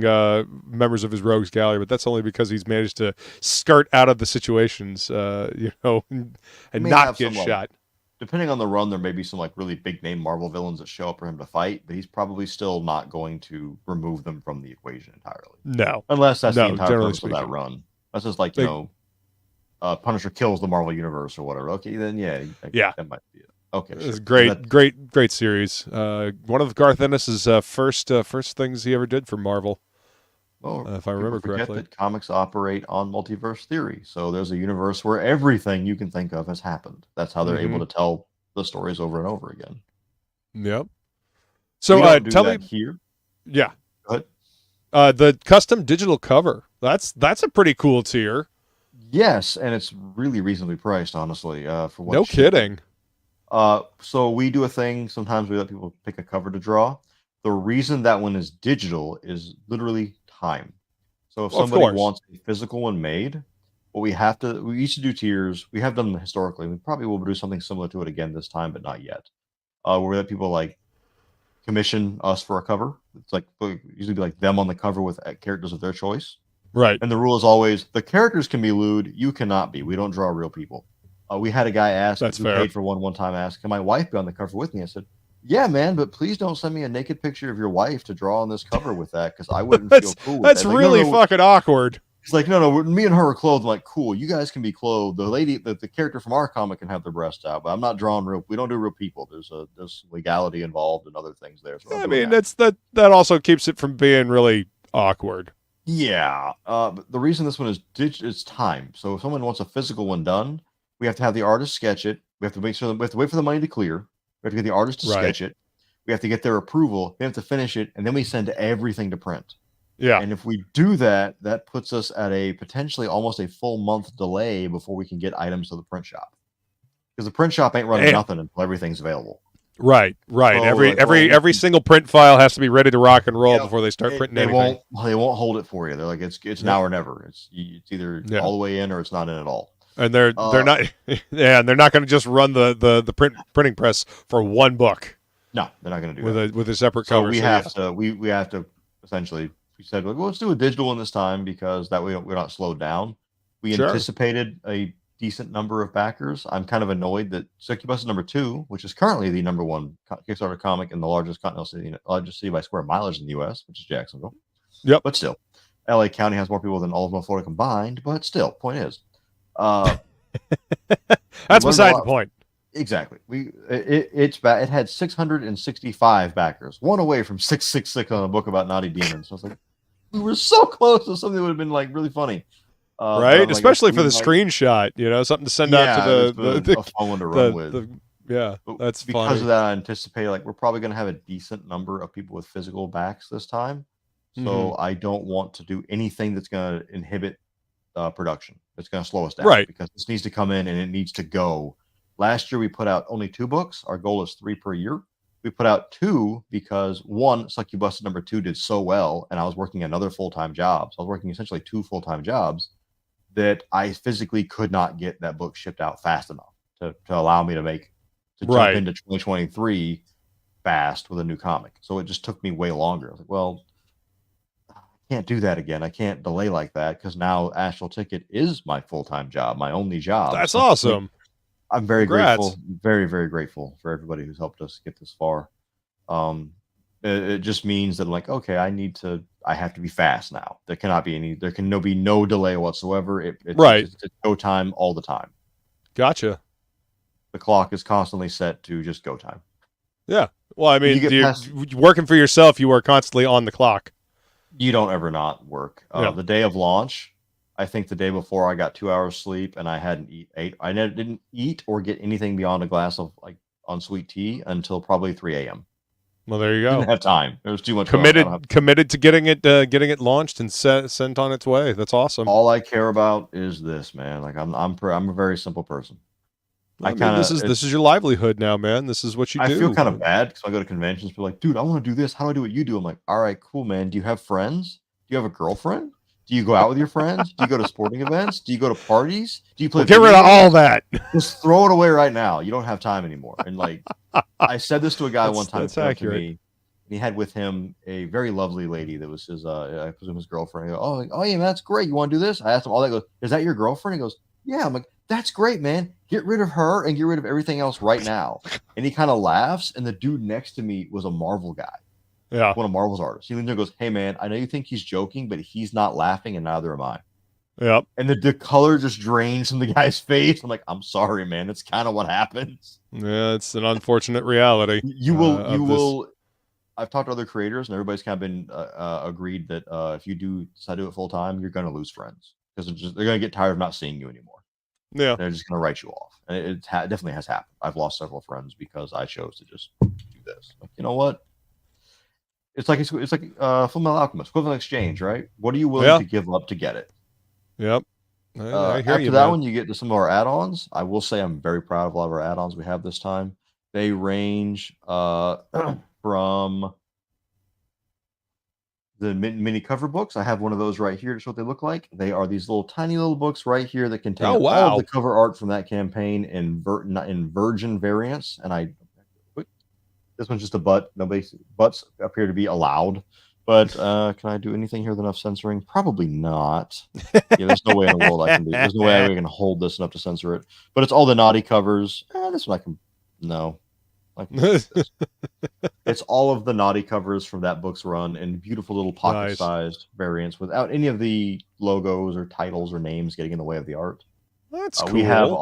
members of his rogues gallery, but that's only because he's managed to skirt out of the situations, and not get shot. Depending on the run, there may be some really big name Marvel villains that show up for him to fight, but he's probably still not going to remove them from the equation entirely. No. Unless that's the entire purpose of that run. That's just Punisher kills the Marvel Universe or whatever. Okay, then that might be it. Okay. It's great series. One of Garth Ennis's first things he ever did for Marvel. Well, if I remember correctly. That comics operate on multiverse theory. So there's a universe where everything you can think of has happened. That's how they're able to tell the stories over and over again. Yep. So tell me here. Yeah. Go ahead. The custom digital cover. That's a pretty cool tier. Yes, and it's really reasonably priced, honestly. For what? No kidding. So we do a thing. Sometimes we let people pick a cover to draw. The reason that one is digital is literally time. So if somebody wants a physical one made, what we used to do tiers. We have done them historically. We probably will do something similar to it again this time, but not yet. Where we let people commission us for a cover. It's usually be them on the cover with characters of their choice. Right. And the rule is always the characters can be lewd. You cannot be. We don't draw real people. We had a guy ask who paid for one time ask, can my wife be on the cover with me? I said, yeah, man, but please don't send me a naked picture of your wife to draw on this cover with that, because I wouldn't feel cool with that's that. really fucking awkward. He's like, no, me and her are clothed. I'm like, cool, you guys can be clothed. The lady, the character from our comic can have their breasts out, but I'm not drawing real. We don't do real people. There's legality involved and other things there. So I mean, that also keeps it from being really awkward. Yeah. But the reason this one is it's time. So if someone wants a physical one done, we have to have the artist sketch it. We have to make sure we have to wait for the money to clear. We have to get the artist to sketch it. We have to get their approval. They have to finish it, and then we send everything to print. Yeah. And if we do that, that puts us at a potentially almost a full month delay before we can get items to the print shop. Because the print shop ain't running nothing until everything's available. Right. So, Every single print file has to be ready to rock and roll before they start printing anything. They won't hold it for you. They're like, it's now or never. It's either all the way in or it's not in at all. And they're not, and they're not going to just run the printing press for one book. No, they're not going to do that with a separate cover. We have to essentially. We said, well, let's do a digital one this time because that way we're not slowed down. We anticipated a decent number of backers. I'm kind of annoyed that SuccuBUSTED #2, which is currently the #1 Kickstarter comic in the largest continental city, largest city by square mileage in the U.S., which is Jacksonville. Yep. But still, LA County has more people than all of North Florida combined. But still, point is, that's beside the point. Exactly. It had 665 backers, one away from 666 on a book about naughty demons. So I was like, we were so close to something that would have been like really funny. Right, like, especially for the screenshot, something to send out to a fun one to run with. That's because funny. of that. I anticipate like we're probably going to have a decent number of people with physical backs this time, so I don't want to do anything that's going to inhibit production. It's going to slow us down, right? Because this needs to come in and it needs to go. Last year we put out only 2 books. Our goal is 3 per year. We put out 2 because one, SuccuBUSTED #2 did so well, and I was working another full-time job. So I was working essentially 2 full-time jobs that I physically could not get that book shipped out fast enough to allow me to jump into 2023 fast with a new comic. So it just took me way longer. I was like, well, I can't do that again. I can't delay like that because now Astral Ticket is my full-time job, my only job. That's awesome. I'm very grateful, very, very grateful for everybody who's helped us get this far. It just means that I'm like, okay, I have to be fast now. There can be no delay whatsoever. It's go time all the time. Gotcha. The clock is constantly set to just go time. Yeah. Well, I mean, working for yourself, you are constantly on the clock. You don't ever not work. The day of launch, I think the day before I got 2 hours sleep and I hadn't ate. I didn't eat or get anything beyond a glass of like unsweet tea until probably 3 a.m. Well, there you go. Didn't have time. There was too much. Committed to getting it launched and sent on its way. That's awesome. All I care about is this, man. Like I'm a very simple person. This is your livelihood now, man. This is what you do. I feel kind of bad because I go to conventions. People are like, dude, I want to do this. How do I do what you do? I'm like, all right, cool, man. Do you have friends? Do you have a girlfriend? Do you go out with your friends? Do you go to sporting events? Do you go to parties? Do you play? Get rid of all that. Just throw it away right now. You don't have time anymore. And like, I said this to a guy one time. That's accurate. To me, and he had with him a very lovely lady that was his, I presume his girlfriend. I go, oh yeah, man, that's great. You want to do this? I asked him all that. He goes, is that your girlfriend? He goes, yeah. I'm like, that's great, man. Get rid of her and get rid of everything else right now. And he kind of laughs. And the dude next to me was a Marvel guy. Yeah. One of Marvel's artists. He leans there and goes, hey, man, I know you think he's joking, but he's not laughing, and neither am I. Yep. And the color just drains from the guy's face. I'm like, I'm sorry, man. That's kind of what happens. Yeah, it's an unfortunate reality. You will. I've talked to other creators, and everybody's kind of been agreed that if you decide to do it full time, you're going to lose friends because they're going to get tired of not seeing you anymore. Yeah. They're just going to write you off. And it definitely has happened. I've lost several friends because I chose to just do this. Like, you know what? It's like Fullmetal Alchemist, equivalent exchange, right? What are you willing to give up to get it? Yep. I hear after you, that man. one, you get to some of our add-ons. I will say I'm very proud of a lot of our add-ons we have this time. They range from the mini cover books. I have one of those right here to show what they look like. They are these little tiny little books right here that contain all of the cover art from that campaign in virgin variants. And this one's just a butt. Butts appear to be allowed. But can I do anything here with enough censoring? Probably not. Yeah, there's no way in the world I can do. There's no way I can hold this enough to censor it. But it's all the naughty covers. This one I can. No. It's all of the naughty covers from that book's run in beautiful little pocket-sized variants without any of the logos or titles or names getting in the way of the art. That's cool. We have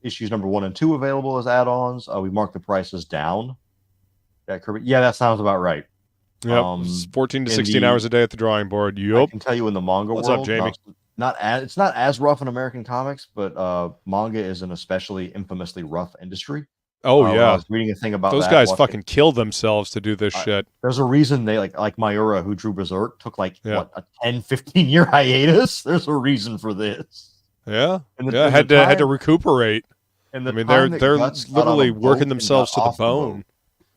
issues number 1 and 2 available as add-ons. We marked the prices down. Yeah, that sounds about right. Yep, 14 to 16 hours a day at the drawing board. Yep. I can tell you in the manga world. What's up, Jamie? It's not as rough in American comics, but manga is an especially infamously rough industry. Oh yeah, I was reading a thing about those guys fucking kill themselves to do this shit. There's a reason they like Miura, who drew Berserk, took a 10-15 year hiatus. There's a reason for this. Yeah, had to recuperate. And I mean, they're literally working themselves to the bone.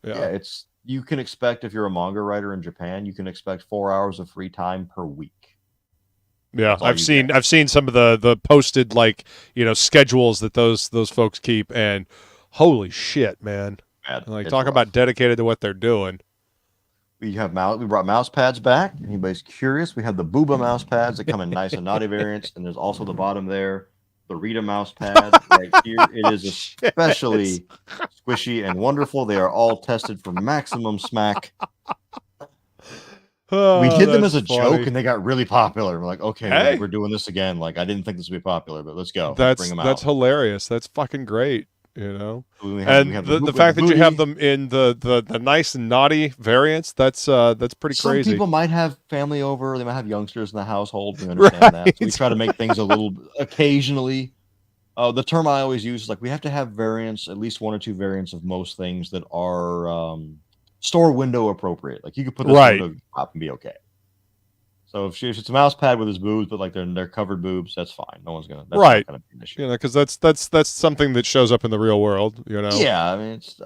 Yeah, it's you can expect if you're a manga writer in Japan, you can expect 4 hours of free time per week. Yeah, I've seen some of the posted like schedules that those folks keep, and holy shit, man! Like talk about dedicated to what they're doing. We brought mouse pads back. Anybody's curious? We have the Booba mouse pads that come in nice and naughty variants, and there's also the bottom there, the Rita mouse pad right here. It is especially squishy and wonderful. They are all tested for maximum smack. Oh, we did them as a joke, and they got really popular. We're like, okay, we're doing this again. Like, I didn't think this would be popular, but let's go. Let's bring them out. That's hilarious. That's fucking great. And the fact that you have them in the nice and naughty variants, that's pretty crazy. Some people might have family over. They might have youngsters in the household. We understand that. So we try to make things a little occasionally. The term I always use is like we have to have variants, at least 1 or 2 variants of most things that are store window appropriate. Like you could put this window top and be okay. So if it's a mouse pad with his boobs, but like they're covered boobs, that's fine. No one's gonna that's not gonna be an issue. Because that's something that shows up in the real world. Yeah, I mean, it's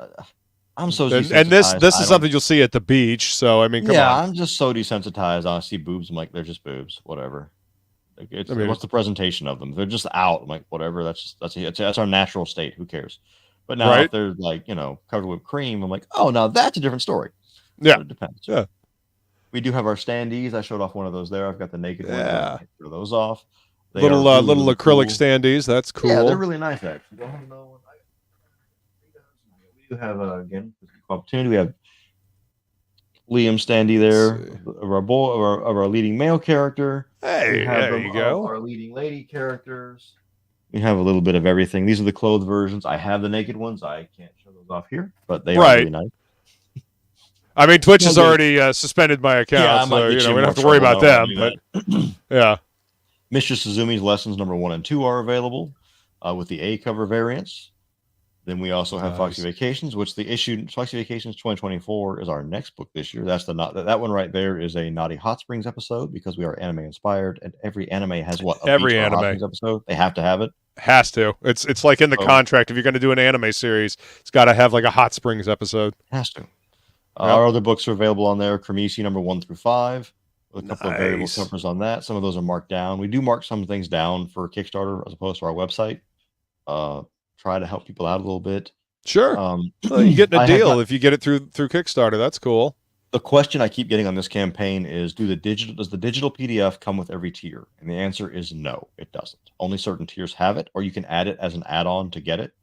I'm so and this is something you'll see at the beach. So I mean, come on. I'm just so desensitized. I see boobs. I'm like, they're just boobs. Whatever. Like, what's the presentation of them? If they're just out. I'm like, whatever. That's our natural state. Who cares? But now if they're like covered with cream, I'm like, oh, now that's a different story. Yeah, so it depends. Yeah. We do have our standees. I showed off one of those there. I've got the naked one. Yeah. Throw those off. Little acrylic cool. Standees. That's cool. Yeah, they're really nice actually. We do have again opportunity. We have Liam standee there of our leading male character. Hey, there you go. Our leading lady characters. We have a little bit of everything. These are the clothed versions. I have the naked ones. I can't show those off here, but they are really nice. I mean, Twitch has already suspended my account, so we don't have to worry about them. But yeah, Mr. Suzumi's lessons number 1 and 2 are available with the A cover variants. Then we also have Foxy Vacations, which the issue Foxy Vacations 2024 is our next book this year. That's that one right there is a Naughty Hot Springs episode because we are anime inspired, and every anime has every anime Hot Springs episode. They have to have it. Has to. It's like in the contract. If you're going to do an anime series, it's got to have like a Hot Springs episode. Has to. Our other books are available on there. Kremisi number 1 through 5. With a couple of variable covers on that. Some of those are marked down. We do mark some things down for Kickstarter as opposed to our website. Try to help people out a little bit. Sure. You get a deal if you get it through Kickstarter. That's cool. The question I keep getting on this campaign is, does the digital PDF come with every tier? And the answer is no, it doesn't. Only certain tiers have it, or you can add it as an add-on to get it.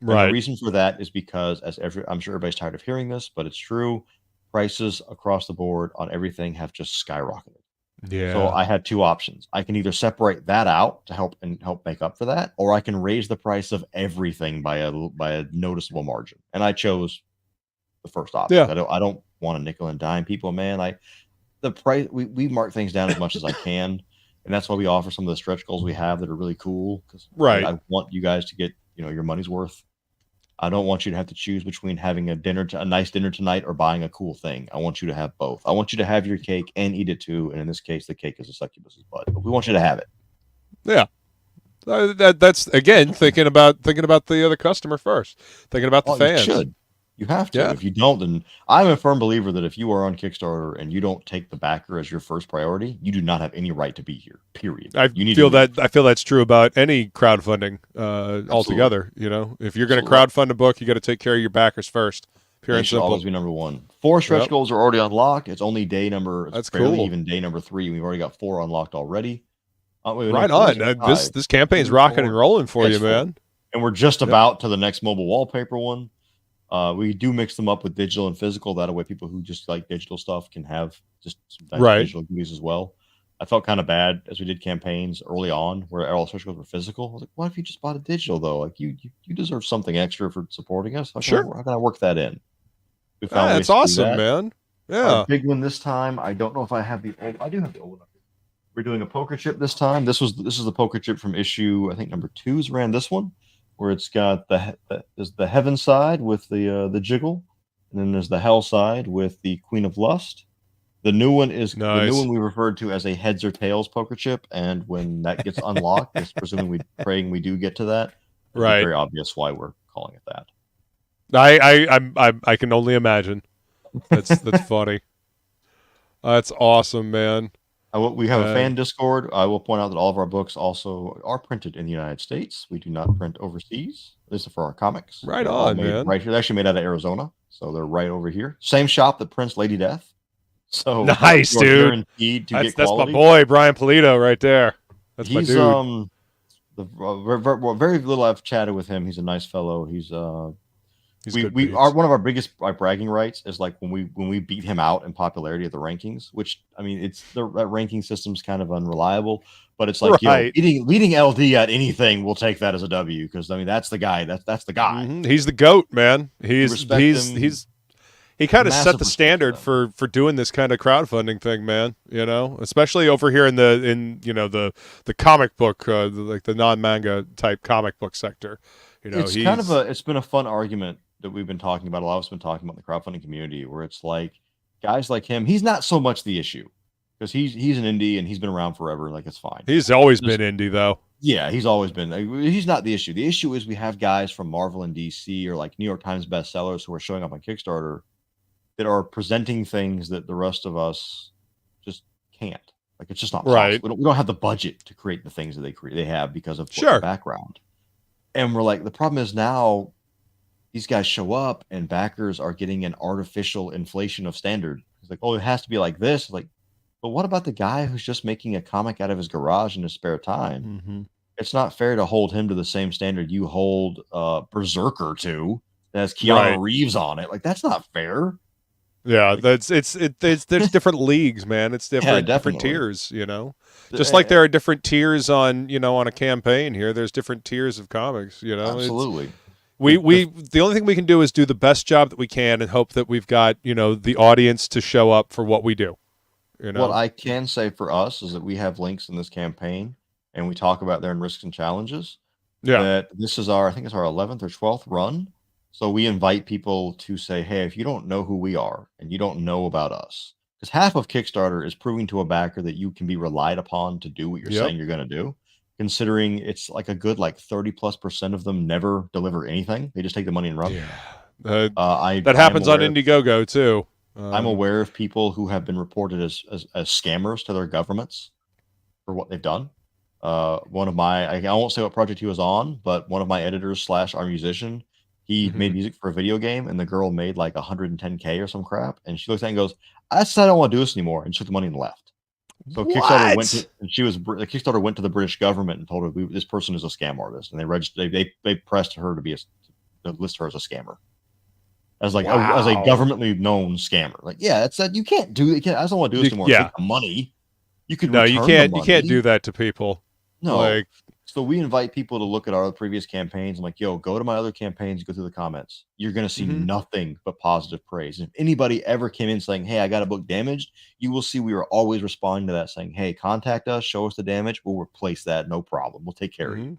Right. And the reason for that is because, I'm sure everybody's tired of hearing this, but it's true. Prices across the board on everything have just skyrocketed. Yeah. So I had 2 options. I can either separate that out to help make up for that, or I can raise the price of everything by a noticeable margin. And I chose the first option. Yeah. I don't want to nickel and dime people, man. The price we mark things down as much as I can, and that's why we offer some of the stretch goals we have that are really cool. Because I want you guys to get your money's worth. I don't want you to have to choose between having a nice dinner tonight or buying a cool thing. I want you to have both. I want you to have your cake and eat it too. And in this case, the cake is a succubus's butt. But we want you to have it. Yeah. That's again thinking about the other customer first. Thinking about the fans. You should. You have to. If you don't, then I'm a firm believer that if you are on Kickstarter and you don't take the backer as your first priority, you do not have any right to be here. Period. I feel that's true about any crowdfunding altogether. If you're going to crowdfund a book, you got to take care of your backers first. Pure and simple. Always be number 1. 4 stretch goals are already unlocked. It's only day number. That's cool. Even day number 3. We've already got 4 unlocked already. Right on. This campaign's rocking and rolling for you, man. And we're just about to the next mobile wallpaper one. We do mix them up with digital and physical. That way, people who just like digital stuff can have just some digital goodies as well. I felt kind of bad as we did campaigns early on where all stretch goals were physical. I was like, what if you just bought a digital though? Like you deserve something extra for supporting us. How can I work that in? That's awesome, man. Yeah. Our big one this time. I don't know if I have the old. I do have the old one. We're doing a poker chip this time. This is the poker chip from issue, I think number 2's ran this one, where it's got there's the heaven side with the jiggle, and then there's the hell side with the Queen of Lust. The new one is the new one we referred to as a heads or tails poker chip, and when that gets unlocked, it's presuming praying we do get to that. It's very obvious why we're calling it that. I can only imagine. That's funny. That's awesome, man. We have a fan Discord. I will point out that all of our books also are printed in the United States. We do not print overseas. This is for our comics. Right They're all on, made man. right here. They're actually made out of Arizona, so they're right over here. Same shop that prints Lady Death. So nice, you're dude. guaranteed to get That's quality. my boy, Brian Polito, right there. That's He's my dude. very little I've chatted with him. He's a nice fellow. He's good we beats. are one of our biggest bragging rights is like when we beat him out in popularity at the rankings, which I mean it's that ranking system's kind of unreliable, but it's like Right. leading LD at anything, we'll take that as a W because I mean that's the guy. That's the guy. He's the GOAT, man. He kind of set the standard for doing this kind of crowdfunding thing, man. You know, especially over here in the comic book, like the non-manga type comic book sector. You know, it's been a fun argument that we've been talking about. A lot of us been talking about in the crowdfunding community, where it's like guys like him. He's not so much the issue because he's an indie and he's been around forever. Like it's fine. He's always been indie though. Yeah, he's always been. He's not the issue. The issue is we have guys from Marvel and DC or like New York Times bestsellers who are showing up on Kickstarter that are presenting things that the rest of us just can't. Like it's just not possible. Right. We don't have the budget to create the things that they have because of Sure. their background. And we're like, the problem is now these guys show up and backers are getting an artificial inflation of standard. It's like, oh, it has to be like this. Like, but what about the guy who's just making a comic out of his garage in his spare time? Mm-hmm. It's not fair to hold him to the same standard you hold Berserker to that has Keanu Reeves on it. Like, that's not fair. Yeah, there's different leagues, man. It's different tiers, you know. Just like there are different tiers on a campaign here. There's different tiers of comics, you know. Absolutely. The only thing we can do is do the best job that we can and hope that we've got, the audience to show up for what we do. You know? What I can say for us is that we have links in this campaign and we talk about their risks and challenges. Yeah. That this is I think it's our 11th or 12th run. So we invite people to say, hey, if you don't know who we are and you don't know about us, because half of Kickstarter is proving to a backer that you can be relied upon to do what you're saying you're going to do. Considering it's like a good 30+% of them never deliver anything. They just take the money and run. Yeah. That happens on Indiegogo too. I'm aware of people who have been reported as scammers to their governments for what they've done. One of my, I won't say what project he was on, but one of my editors / our musician, he made music for a video game and the girl made like 110K or some crap. And she looked at it and goes, I said I don't want to do this anymore. And she took the money and left. So Kickstarter went to, and Kickstarter went to the British government and told her this person is a scam artist. And they registered, they pressed her to list her as a scammer. As like as a governmentally known scammer. Like, yeah, that's that you can't do it. I just don't want to do this anymore. Take the money. You could you can't do that to people. No. So we invite people to look at our previous campaigns. I'm like, yo, go to my other campaigns, go through the comments. You're going to see nothing but positive praise. If anybody ever came in saying, hey, I got a book damaged, you will see we are always responding to that saying, hey, contact us, show us the damage. We'll replace that. No problem. We'll take care of you.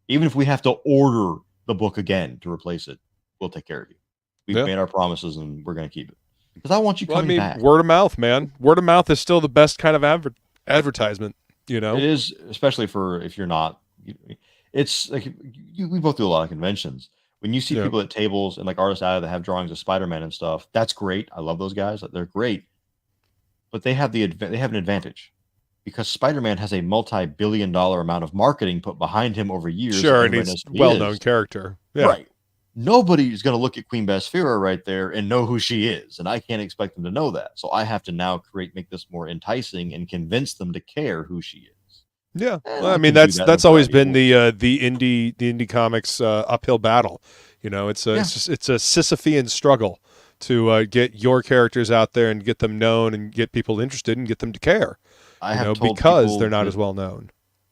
Even if we have to order the book again to replace it, we'll take care of you. We've made our promises and we're going to keep it. Because I want you coming back. Word of mouth, man. Word of mouth is still the best kind of advertisement, you know? It is, especially for if you're not. It's like we both do a lot of conventions. When you see people at tables and like artists out that have drawings of Spider-Man and stuff, that's great. I love those guys. They're great. But they have an advantage because Spider-Man has a multi-billion-dollar amount of marketing put behind him over years. Sure, and he's a well-known character. Yeah. Right. Nobody's going to look at Queen Basfira right there and know who she is, and I can't expect them to know that. So I have to now make this more enticing and convince them to care who she is. Yeah, well, I mean that's always been the indie comics uphill battle. You know, it's a Sisyphean struggle to get your characters out there and get them known and get people interested and get them to care. Because they're not as well known.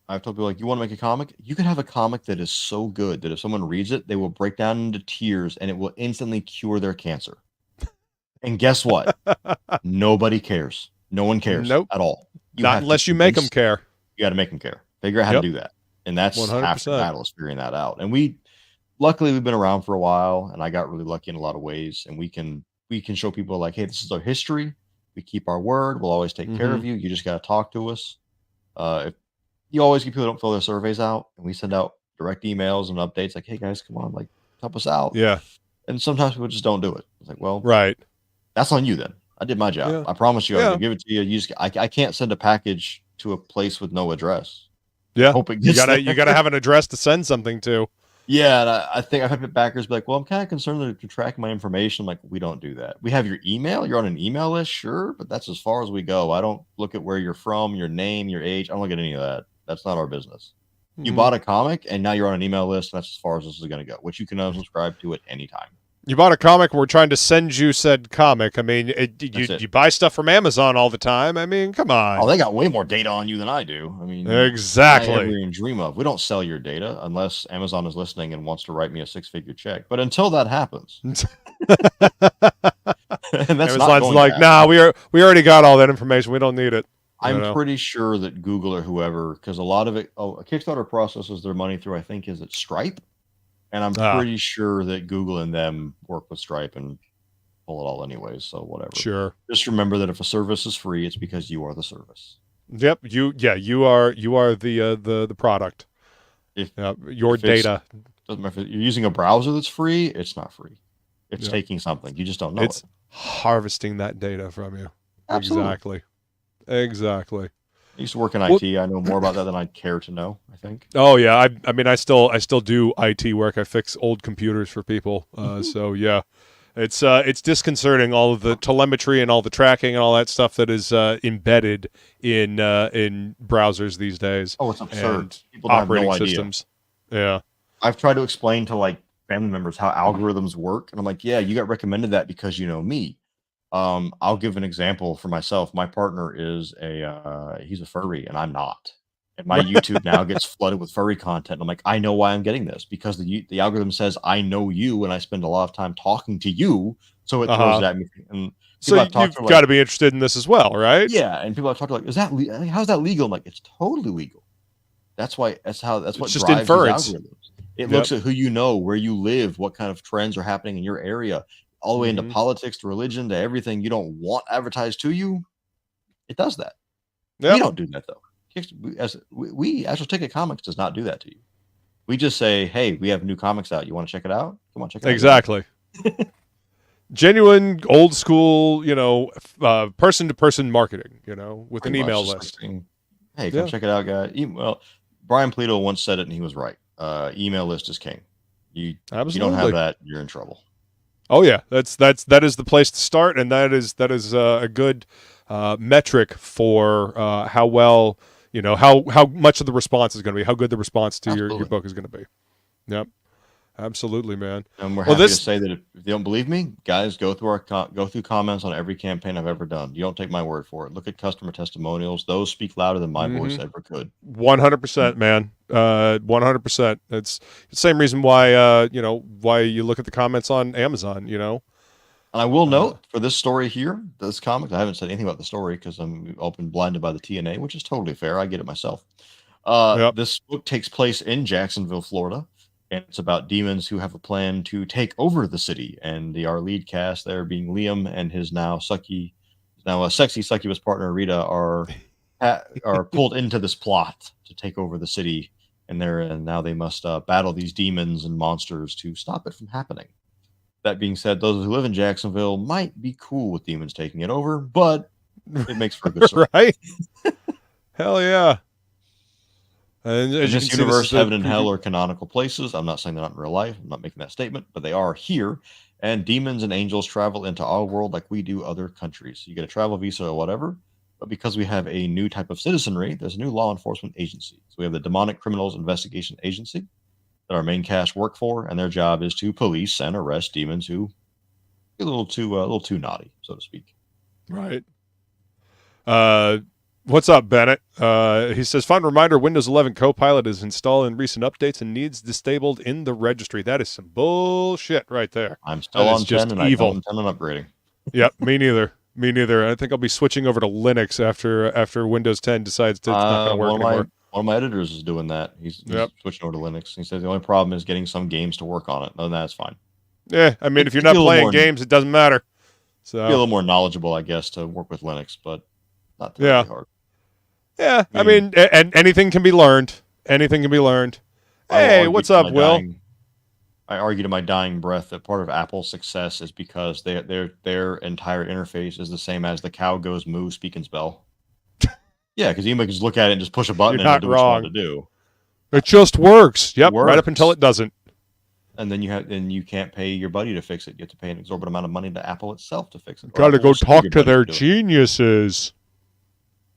I've told people, like, you want to make a comic? You can have a comic that is so good that if someone reads it, they will break down into tears and it will instantly cure their cancer. And guess what? Nobody cares. No one cares at all. Not unless you make them care. You got to make them care. Figure out how to do that. And that's 100%. Half the battle is figuring that out. And luckily we've been around for a while and I got really lucky in a lot of ways. And we can show people like, hey, this is our history. We keep our word. We'll always take care of you. You just got to talk to us. If you always get people who don't fill their surveys out and we send out direct emails and updates like, hey guys, come on, like help us out. Yeah. And sometimes people just don't do it. It's like, well, Right. that's on you then. I did my job. Yeah. I promise you, Yeah. I'll give it to you. I can't send a package to a place with no address. Yeah. Hope it You gets gotta have an address to send something to. Yeah, and I think I've had backers be like, well, I'm kind of concerned that you're tracking my information. I'm like, we don't do that. We have your email. You're on an email list, sure, but that's as far as we go. I don't look at where you're from, your name, your age. I don't look at any of that. That's not our business. You Mhm. bought a comic, and now you're on an email list, and that's as far as this is going to go, which you can unsubscribe to at any time. You bought a comic. We're trying to send you said comic. I mean, you buy stuff from Amazon all the time. I mean, come on. Oh, they got way more data on you than I do. I mean, Exactly. I never even dream of. We don't sell your data unless Amazon is listening and wants to write me a 6-figure check. But until that happens, and that's Amazon's not going like, to nah, we already got all that information. We don't need it. I'm pretty sure that Google or whoever, because a lot of it, a Kickstarter processes their money through, I think, is it Stripe? And I'm pretty sure that Google and them work with Stripe and pull it all anyways. So whatever. Sure. Just remember that if a service is free, it's because you are the service. Yep. You are the product. Your data. Doesn't matter if you're using a browser that's free, it's not free. It's taking something. You just don't know. It's harvesting that data from you. Absolutely. Exactly. I used to work in IT. I know more about that than I'd care to know, I think. Oh yeah. I mean I still do IT work. I fix old computers for people. So yeah. It's disconcerting, all of the telemetry and all the tracking and all that stuff that is embedded in browsers these days. Oh, it's absurd. And People have operating no idea. systems. Yeah. I've tried to explain to like family members how algorithms work, and I'm like, yeah, you got recommended that because you know me. I'll give an example for myself. My partner is he's a furry, and I'm not. And my YouTube now gets flooded with furry content. I'm like, I know why I'm getting this, because the algorithm says I know you, and I spend a lot of time talking to you, so it throws it at me. And so you've got to be interested in this as well, right? Yeah, and people have talked like, how's that legal? I'm like, it's totally legal. That's what it's drives just inference. these algorithms. It looks at who you know, where you live, what kind of trends are happening in your area, all the way into politics to religion to everything you don't want advertised to you. It does that. Yep. We don't do that though. Astral Ticket Comics does not do that to you. We just say, hey, we have new comics out. You want to check it out? Come on, check it out. Exactly. Genuine, old school, person to person marketing, with an email list. Saying, hey, come check it out, guys. Well, Brian Polito once said it, and he was right. Email list is king. You don't have that, you're in trouble. Oh yeah, that is the place to start, and that is a good metric for how well, how much of the response is going to be, how good the response to your book is going to be. Yep, absolutely, man. And we're happy to say that if you don't believe me, guys, go through comments on every campaign I've ever done. You don't take my word for it. Look at customer testimonials; those speak louder than my voice ever could. 100%, man. 100%. It's the same reason why why you look at the comments on Amazon. And I will note for this story here, this comic, I haven't said anything about the story because I'm open blinded by the TNA, which is totally fair. I get it myself. This book takes place in Jacksonville, Florida, and it's about demons who have a plan to take over the city. And our lead cast there, being Liam and his now a sexy succubus partner Rita, are pulled into this plot to take over the city. And now they must battle these demons and monsters to stop it from happening. That being said, those who live in Jacksonville might be cool with demons taking it over, but it makes for a good story. Right? Hell yeah. And in this universe, heaven and hell are canonical places. I'm not saying they're not in real life. I'm not making that statement, but they are here. And demons and angels travel into our world like we do other countries. You get a travel visa or whatever. But because we have a new type of citizenry, there's a new law enforcement agency. So we have the Demonic Criminals Investigation Agency that our main cast work for, and their job is to police and arrest demons who get a little too naughty, so to speak. Right. What's up, Bennett? He says, fun reminder, Windows 11 Copilot is installed in recent updates and needs disabled in the registry. That is some bullshit right there. I'm still on 10 and evil. I don't intend on upgrading. Yep, me neither. Me neither. I think I'll be switching over to Linux after Windows 10 decides it's not going to work anymore. One of my editors is doing that. He's switching over to Linux. He says the only problem is getting some games to work on it. Other than that, it's fine. Yeah, I mean, if you're not playing games, it doesn't matter. So be a little more knowledgeable, I guess, to work with Linux, but not terribly hard. Yeah, I mean, and anything can be learned. Anything can be learned. Hey, what's up, Will? I argue to my dying breath that part of Apple's success is because their entire interface is the same as the cow goes moo, speak and spell. Yeah, because anybody can just look at it and just push a button You're and not it'll do what you want wrong. to do. It just works. Yep, Works. right up until it doesn't. And then you can't pay your buddy to fix it. You have to pay an exorbitant amount of money to Apple itself to fix it. Got to Apple go will sue talk your to buddy their do it. geniuses.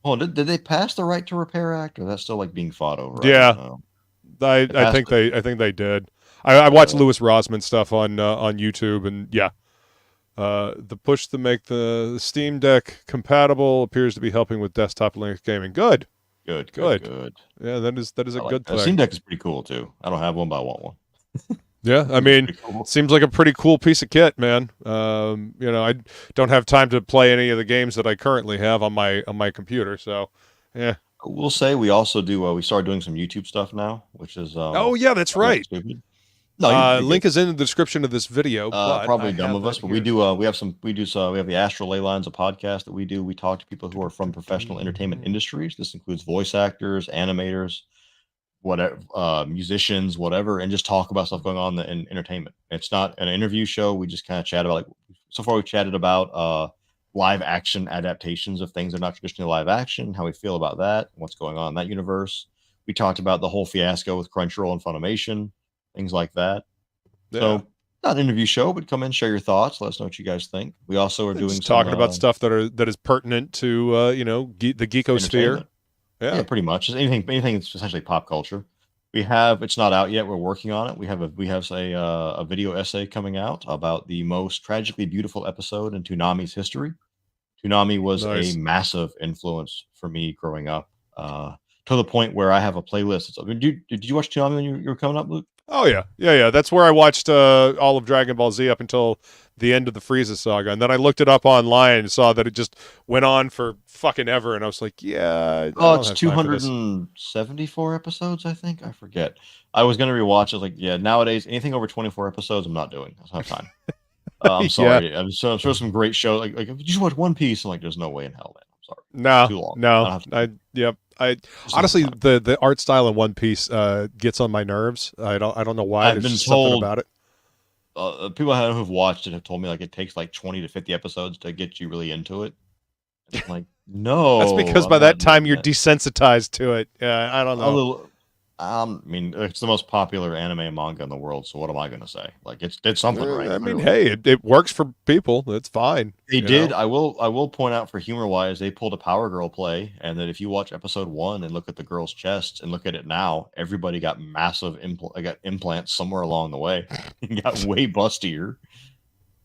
Oh, did they pass the Right to Repair Act, or that's still like being fought over? Yeah. I don't know. I think they did. I watched Louis Rosman stuff on YouTube, and yeah, the push to make the Steam Deck compatible appears to be helping with desktop Linux gaming. Good. Good. Yeah, that is a good thing. Steam Deck is pretty cool too. I don't have one, but I want one. Yeah, I mean, Pretty cool. seems like a pretty cool piece of kit, man. I don't have time to play any of the games that I currently have on my computer, so yeah. We'll say we also do. We started doing some YouTube stuff now, which is. Oh yeah, that's right. Stupid. No, link is in the description of this video. But probably dumb of us, but we do. We have the Astral Ley Lines, a podcast that we do. We talk to people who are from professional entertainment industries. This includes voice actors, animators, whatever, musicians, whatever, and just talk about stuff going on in entertainment. It's not an interview show. We just kind of chat about, like, so far we've chatted about live action adaptations of things that are not traditionally live action, how we feel about that, what's going on in that universe. We talked about the whole fiasco with Crunchyroll and Funimation, things like that. Yeah. So not an interview show, but come in, share your thoughts, let us know what you guys think. We also are doing talking about stuff that is pertinent to the geekosphere. Yeah, pretty much. Just anything that's essentially pop culture. It's not out yet. We're working on it. We have a video essay coming out about the most tragically beautiful episode in Toonami's history. Toonami was Nice. a massive influence for me growing up, to the point where I have a playlist. Did you watch Toonami when you were coming up, Luke? Oh yeah. That's where I watched all of Dragon Ball Z up until the end of the Frieza saga, and then I looked it up online and saw that it just went on for fucking ever, and I was like, yeah. It's 274 episodes, I think. I forget. I was gonna rewatch. I was like, yeah. Nowadays, anything over 24 episodes, I'm not doing. I don't have time. I'm sorry. Yeah. I'm sure some great shows. Like if you just watch One Piece, I'm like, there's no way in hell, man. I'm sorry. No, Too long. no. I honestly, the art style in One Piece gets on my nerves. I don't know why. I've There's been just something told about it. People who've watched it have told me like it takes like 20 to 50 episodes to get you really into it. And I'm like, no. That's because by that time you're desensitized to it. Yeah, I don't know. I mean, it's the most popular anime and manga in the world. So what am I going to say? Like, it did something right. I mean, clearly. hey, it works for people. That's fine. They you did. know? I will point out for humor wise, they pulled a Power Girl play, and that if you watch episode 1 and look at the girl's chest and look at it now, everybody got massive implants somewhere along the way and got way bustier.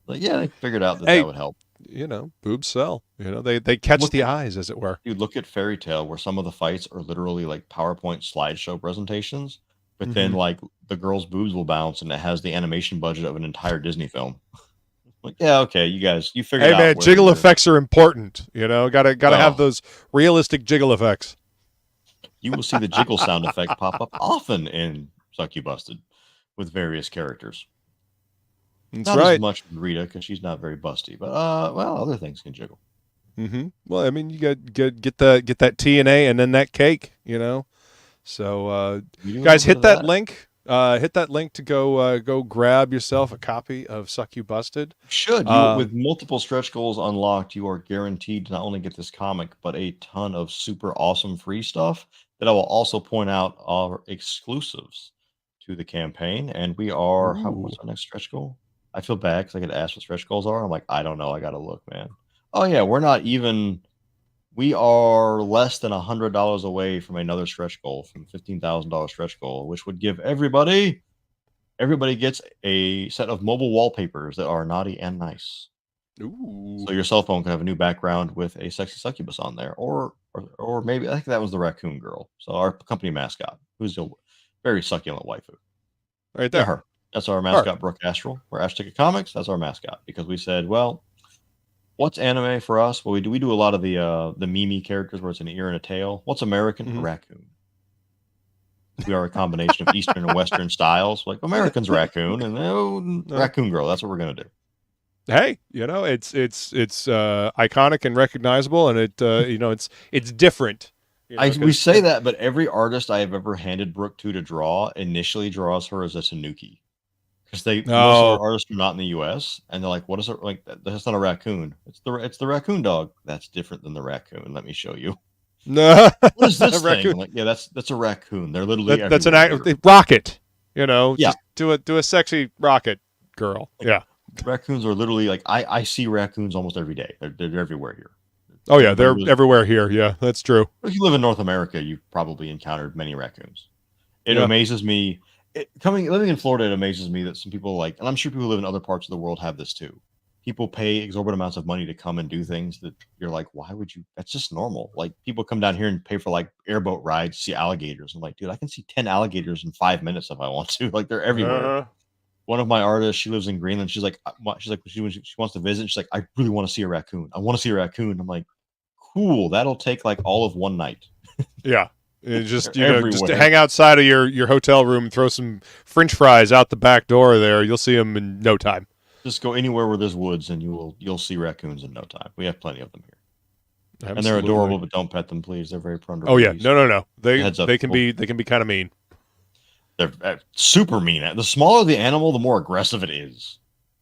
Like, yeah, they figured out that would help. Boobs sell. They catch the eyes, as it were. You look at Fairy Tale, where some of the fights are literally like PowerPoint slideshow presentations, but then like the girl's boobs will bounce, and it has the animation budget of an entire Disney film. Like, yeah, okay, you guys, you figured out. Hey man, jiggle effects are important. Gotta have those realistic jiggle effects. You will see the jiggle sound effect pop up often in SuccuBUSTED with various characters. That's not right. as much with Rita because she's not very busty, but other things can jiggle. Well, I mean, you get that TNA and then that cake. So guys, hit that link. Hit that link to go grab yourself a copy of SuccuBUSTED. Should with multiple stretch goals unlocked, you are guaranteed to not only get this comic, but a ton of super awesome free stuff that I will also point out are exclusives to the campaign. And we are what's our next stretch goal? I feel bad because I get asked what stretch goals are. I'm like, I don't know. I gotta look, man. Oh yeah, we are less than $100 away from another stretch goal, from $15,000 stretch goal, which would give everybody gets a set of mobile wallpapers that are naughty and nice. Ooh. So your cell phone can have a new background with a sexy succubus on there, or maybe I think that was the raccoon girl. So our company mascot, who's a very succulent waifu. Right there. Yeah, her. That's our mascot, Brooke Astral. We're Astral Ticket Comics. That's our mascot, because we said, well, what's anime for us? Well, we do a lot of the Mimi characters where it's an ear and a tail. What's American? A raccoon. We are a combination of Eastern and Western styles. Like, American's raccoon, and raccoon girl. That's what we're gonna do. Hey, it's iconic and recognizable, and it's different. We say that, but every artist I have ever handed Brooke to draw initially draws her as a tanuki, because most of our artists are not in the U.S. and they're like, "What is it like? That's not a raccoon. It's the raccoon dog. That's different than the raccoon. Let me show you." No, What is this thing? raccoon. I'm like, yeah, that's a raccoon. They're literally That's an everywhere. rocket. You know, Yeah. just do a sexy rocket girl. Yeah. Raccoons are literally like I see raccoons almost every day. They're everywhere here. Oh yeah, they're everywhere here. Yeah, that's true. If you live in North America, you've probably encountered many raccoons. It Yeah. amazes me. Living in Florida, it amazes me that some people like, and I'm sure people who live in other parts of the world have this too. People pay exorbitant amounts of money to come and do things that you're like, why would you? That's just normal. Like people come down here and pay for like airboat rides to see alligators. I'm like, dude, I can see 10 alligators in 5 minutes if I want to. Like they're everywhere. One of my artists, she lives in Greenland. She's like, when she wants to visit, she's like, I really want to see a raccoon. I want to see a raccoon. I'm like, cool. That'll take like all of one night. Yeah. Just They're just everywhere. hang outside of your hotel room and throw some French fries out the back door there. You'll see them in no time. Just go anywhere where there's woods and you'll see raccoons in no time. We have plenty of them here. Absolutely. And they're adorable, but don't pet them, please. They're very prone to Oh yeah, rabies. no. Heads up, They can be kind of mean. They're super mean. The smaller the animal, the more aggressive it is.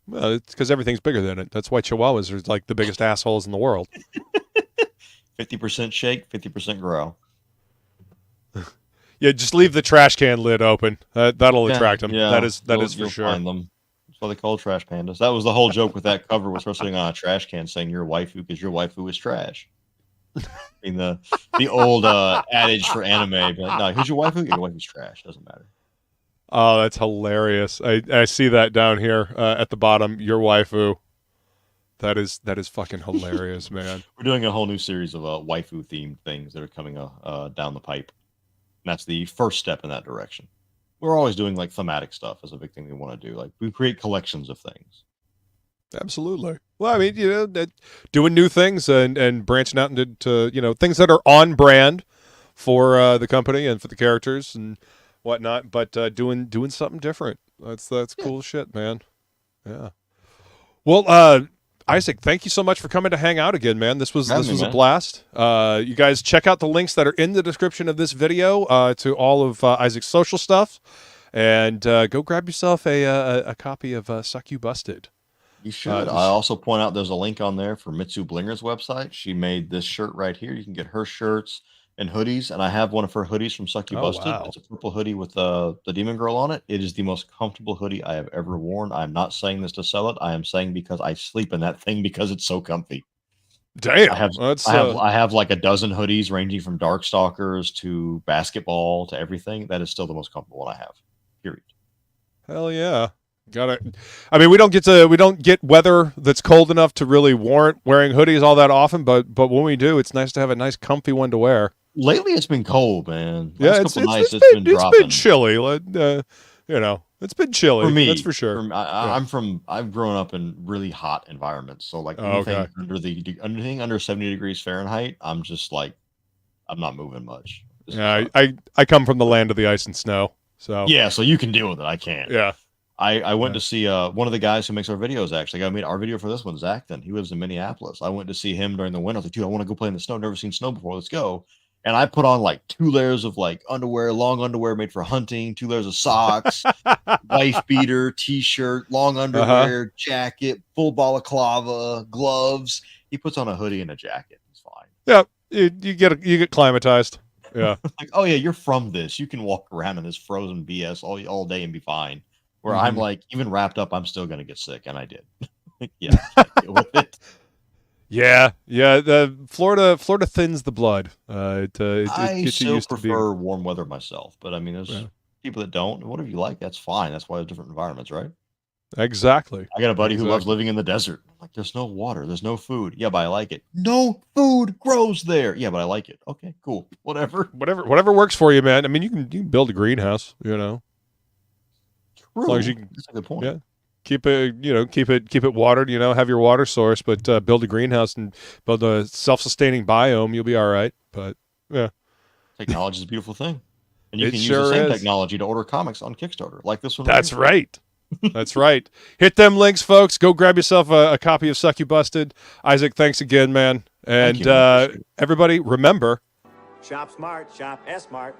Well, it's because everything's bigger than it. That's why Chihuahuas are like the biggest assholes in the world. 50% shake, 50% growl. Yeah, just leave the trash can lid open. That'll attract them. Yeah, That is for you'll sure. Find them. That's why they call trash pandas. That was the whole joke with that cover, was her sitting on a trash can saying your waifu because your waifu is trash. In the old adage for anime, but no, who's your waifu? Your waifu's trash. Doesn't matter. Oh, that's hilarious. I see that down here at the bottom. Your waifu. That is fucking hilarious, man. We're doing a whole new series of waifu themed things that are coming down the pipe. And that's the first step in that direction. We're always doing like thematic stuff as a big thing we want to do. Like we create collections of things. Absolutely. Well, I mean, doing new things and branching out into things that are on brand for the company and for the characters and whatnot, but doing something different. That's cool shit, man. Yeah. Well, Isaac, thank you so much for coming to hang out again, man. This was a blast. You guys check out the links that are in the description of this video to all of Isaac's social stuff, and go grab yourself a copy of SuccuBUSTED. You should. I also point out there's a link on there for Mitsu Blinger's website. She made this shirt right here. You can get her shirts and hoodies, and I have one of her hoodies from SuccuBUSTED. wow. It's a purple hoodie with the demon girl on it. It is the most comfortable hoodie I have ever worn. I'm not saying this to sell it. I am saying because I sleep in that thing because it's so comfy. Damn. I have like a dozen hoodies ranging from Darkstalkers to basketball to everything. That is still the most comfortable one I have. Period. Hell yeah. Got it. I mean, we don't get weather that's cold enough to really warrant wearing hoodies all that often, but when we do, it's nice to have a nice comfy one to wear. Lately, it's been cold, man. Yeah, it's been chilly. It's been chilly. For me, that's for sure. I've grown up in really hot environments, so like anything anything under 70 degrees Fahrenheit, I'm just like, I'm not moving much. Yeah, I come from the land of the ice and snow, so yeah, so you can deal with it. I can't. Yeah. I went to see one of the guys who makes our videos. Actually, I made our video for this one, Zach. Then he lives in Minneapolis. I went to see him during the winter. I was like, dude, I want to go play in the snow. Never seen snow before. Let's go. And I put on like 2 layers of like underwear, long underwear made for hunting, 2 layers of socks, wife beater, t-shirt, long underwear, jacket, full balaclava, gloves. He puts on a hoodie and a jacket. It's fine. Yeah, you get climatized. Yeah. Like, oh yeah, you're from this. You can walk around in this frozen BS all day and be fine. Where I'm like, even wrapped up, I'm still gonna get sick, and I did. Yeah, deal with it. Yeah. The Florida thins the blood. I gets you still used prefer warm weather myself, but I mean, there's people that don't. Whatever you like, that's fine. That's why there's different environments, right? Exactly. I got a buddy who loves living in the desert. I'm like, there's no water, there's no food. Yeah, but I like it. No food grows there. Yeah, but I like it. Okay, cool. Whatever works for you, man. I mean, you can build a greenhouse. True. As long as you can, that's a good point. Yeah. Keep it watered, have your water source, but build a greenhouse and build a self-sustaining biome, you'll be all right. But yeah. Technology is a beautiful thing. And you It can sure use the same is. technology to order comics on Kickstarter, like this one. That's right right. That's right. Hit them links, folks. Go grab yourself a copy of SuccuBUSTED. Isaac, thanks again, man. And Thank you, man. everybody, remember, Shop smart, shop S-Smart.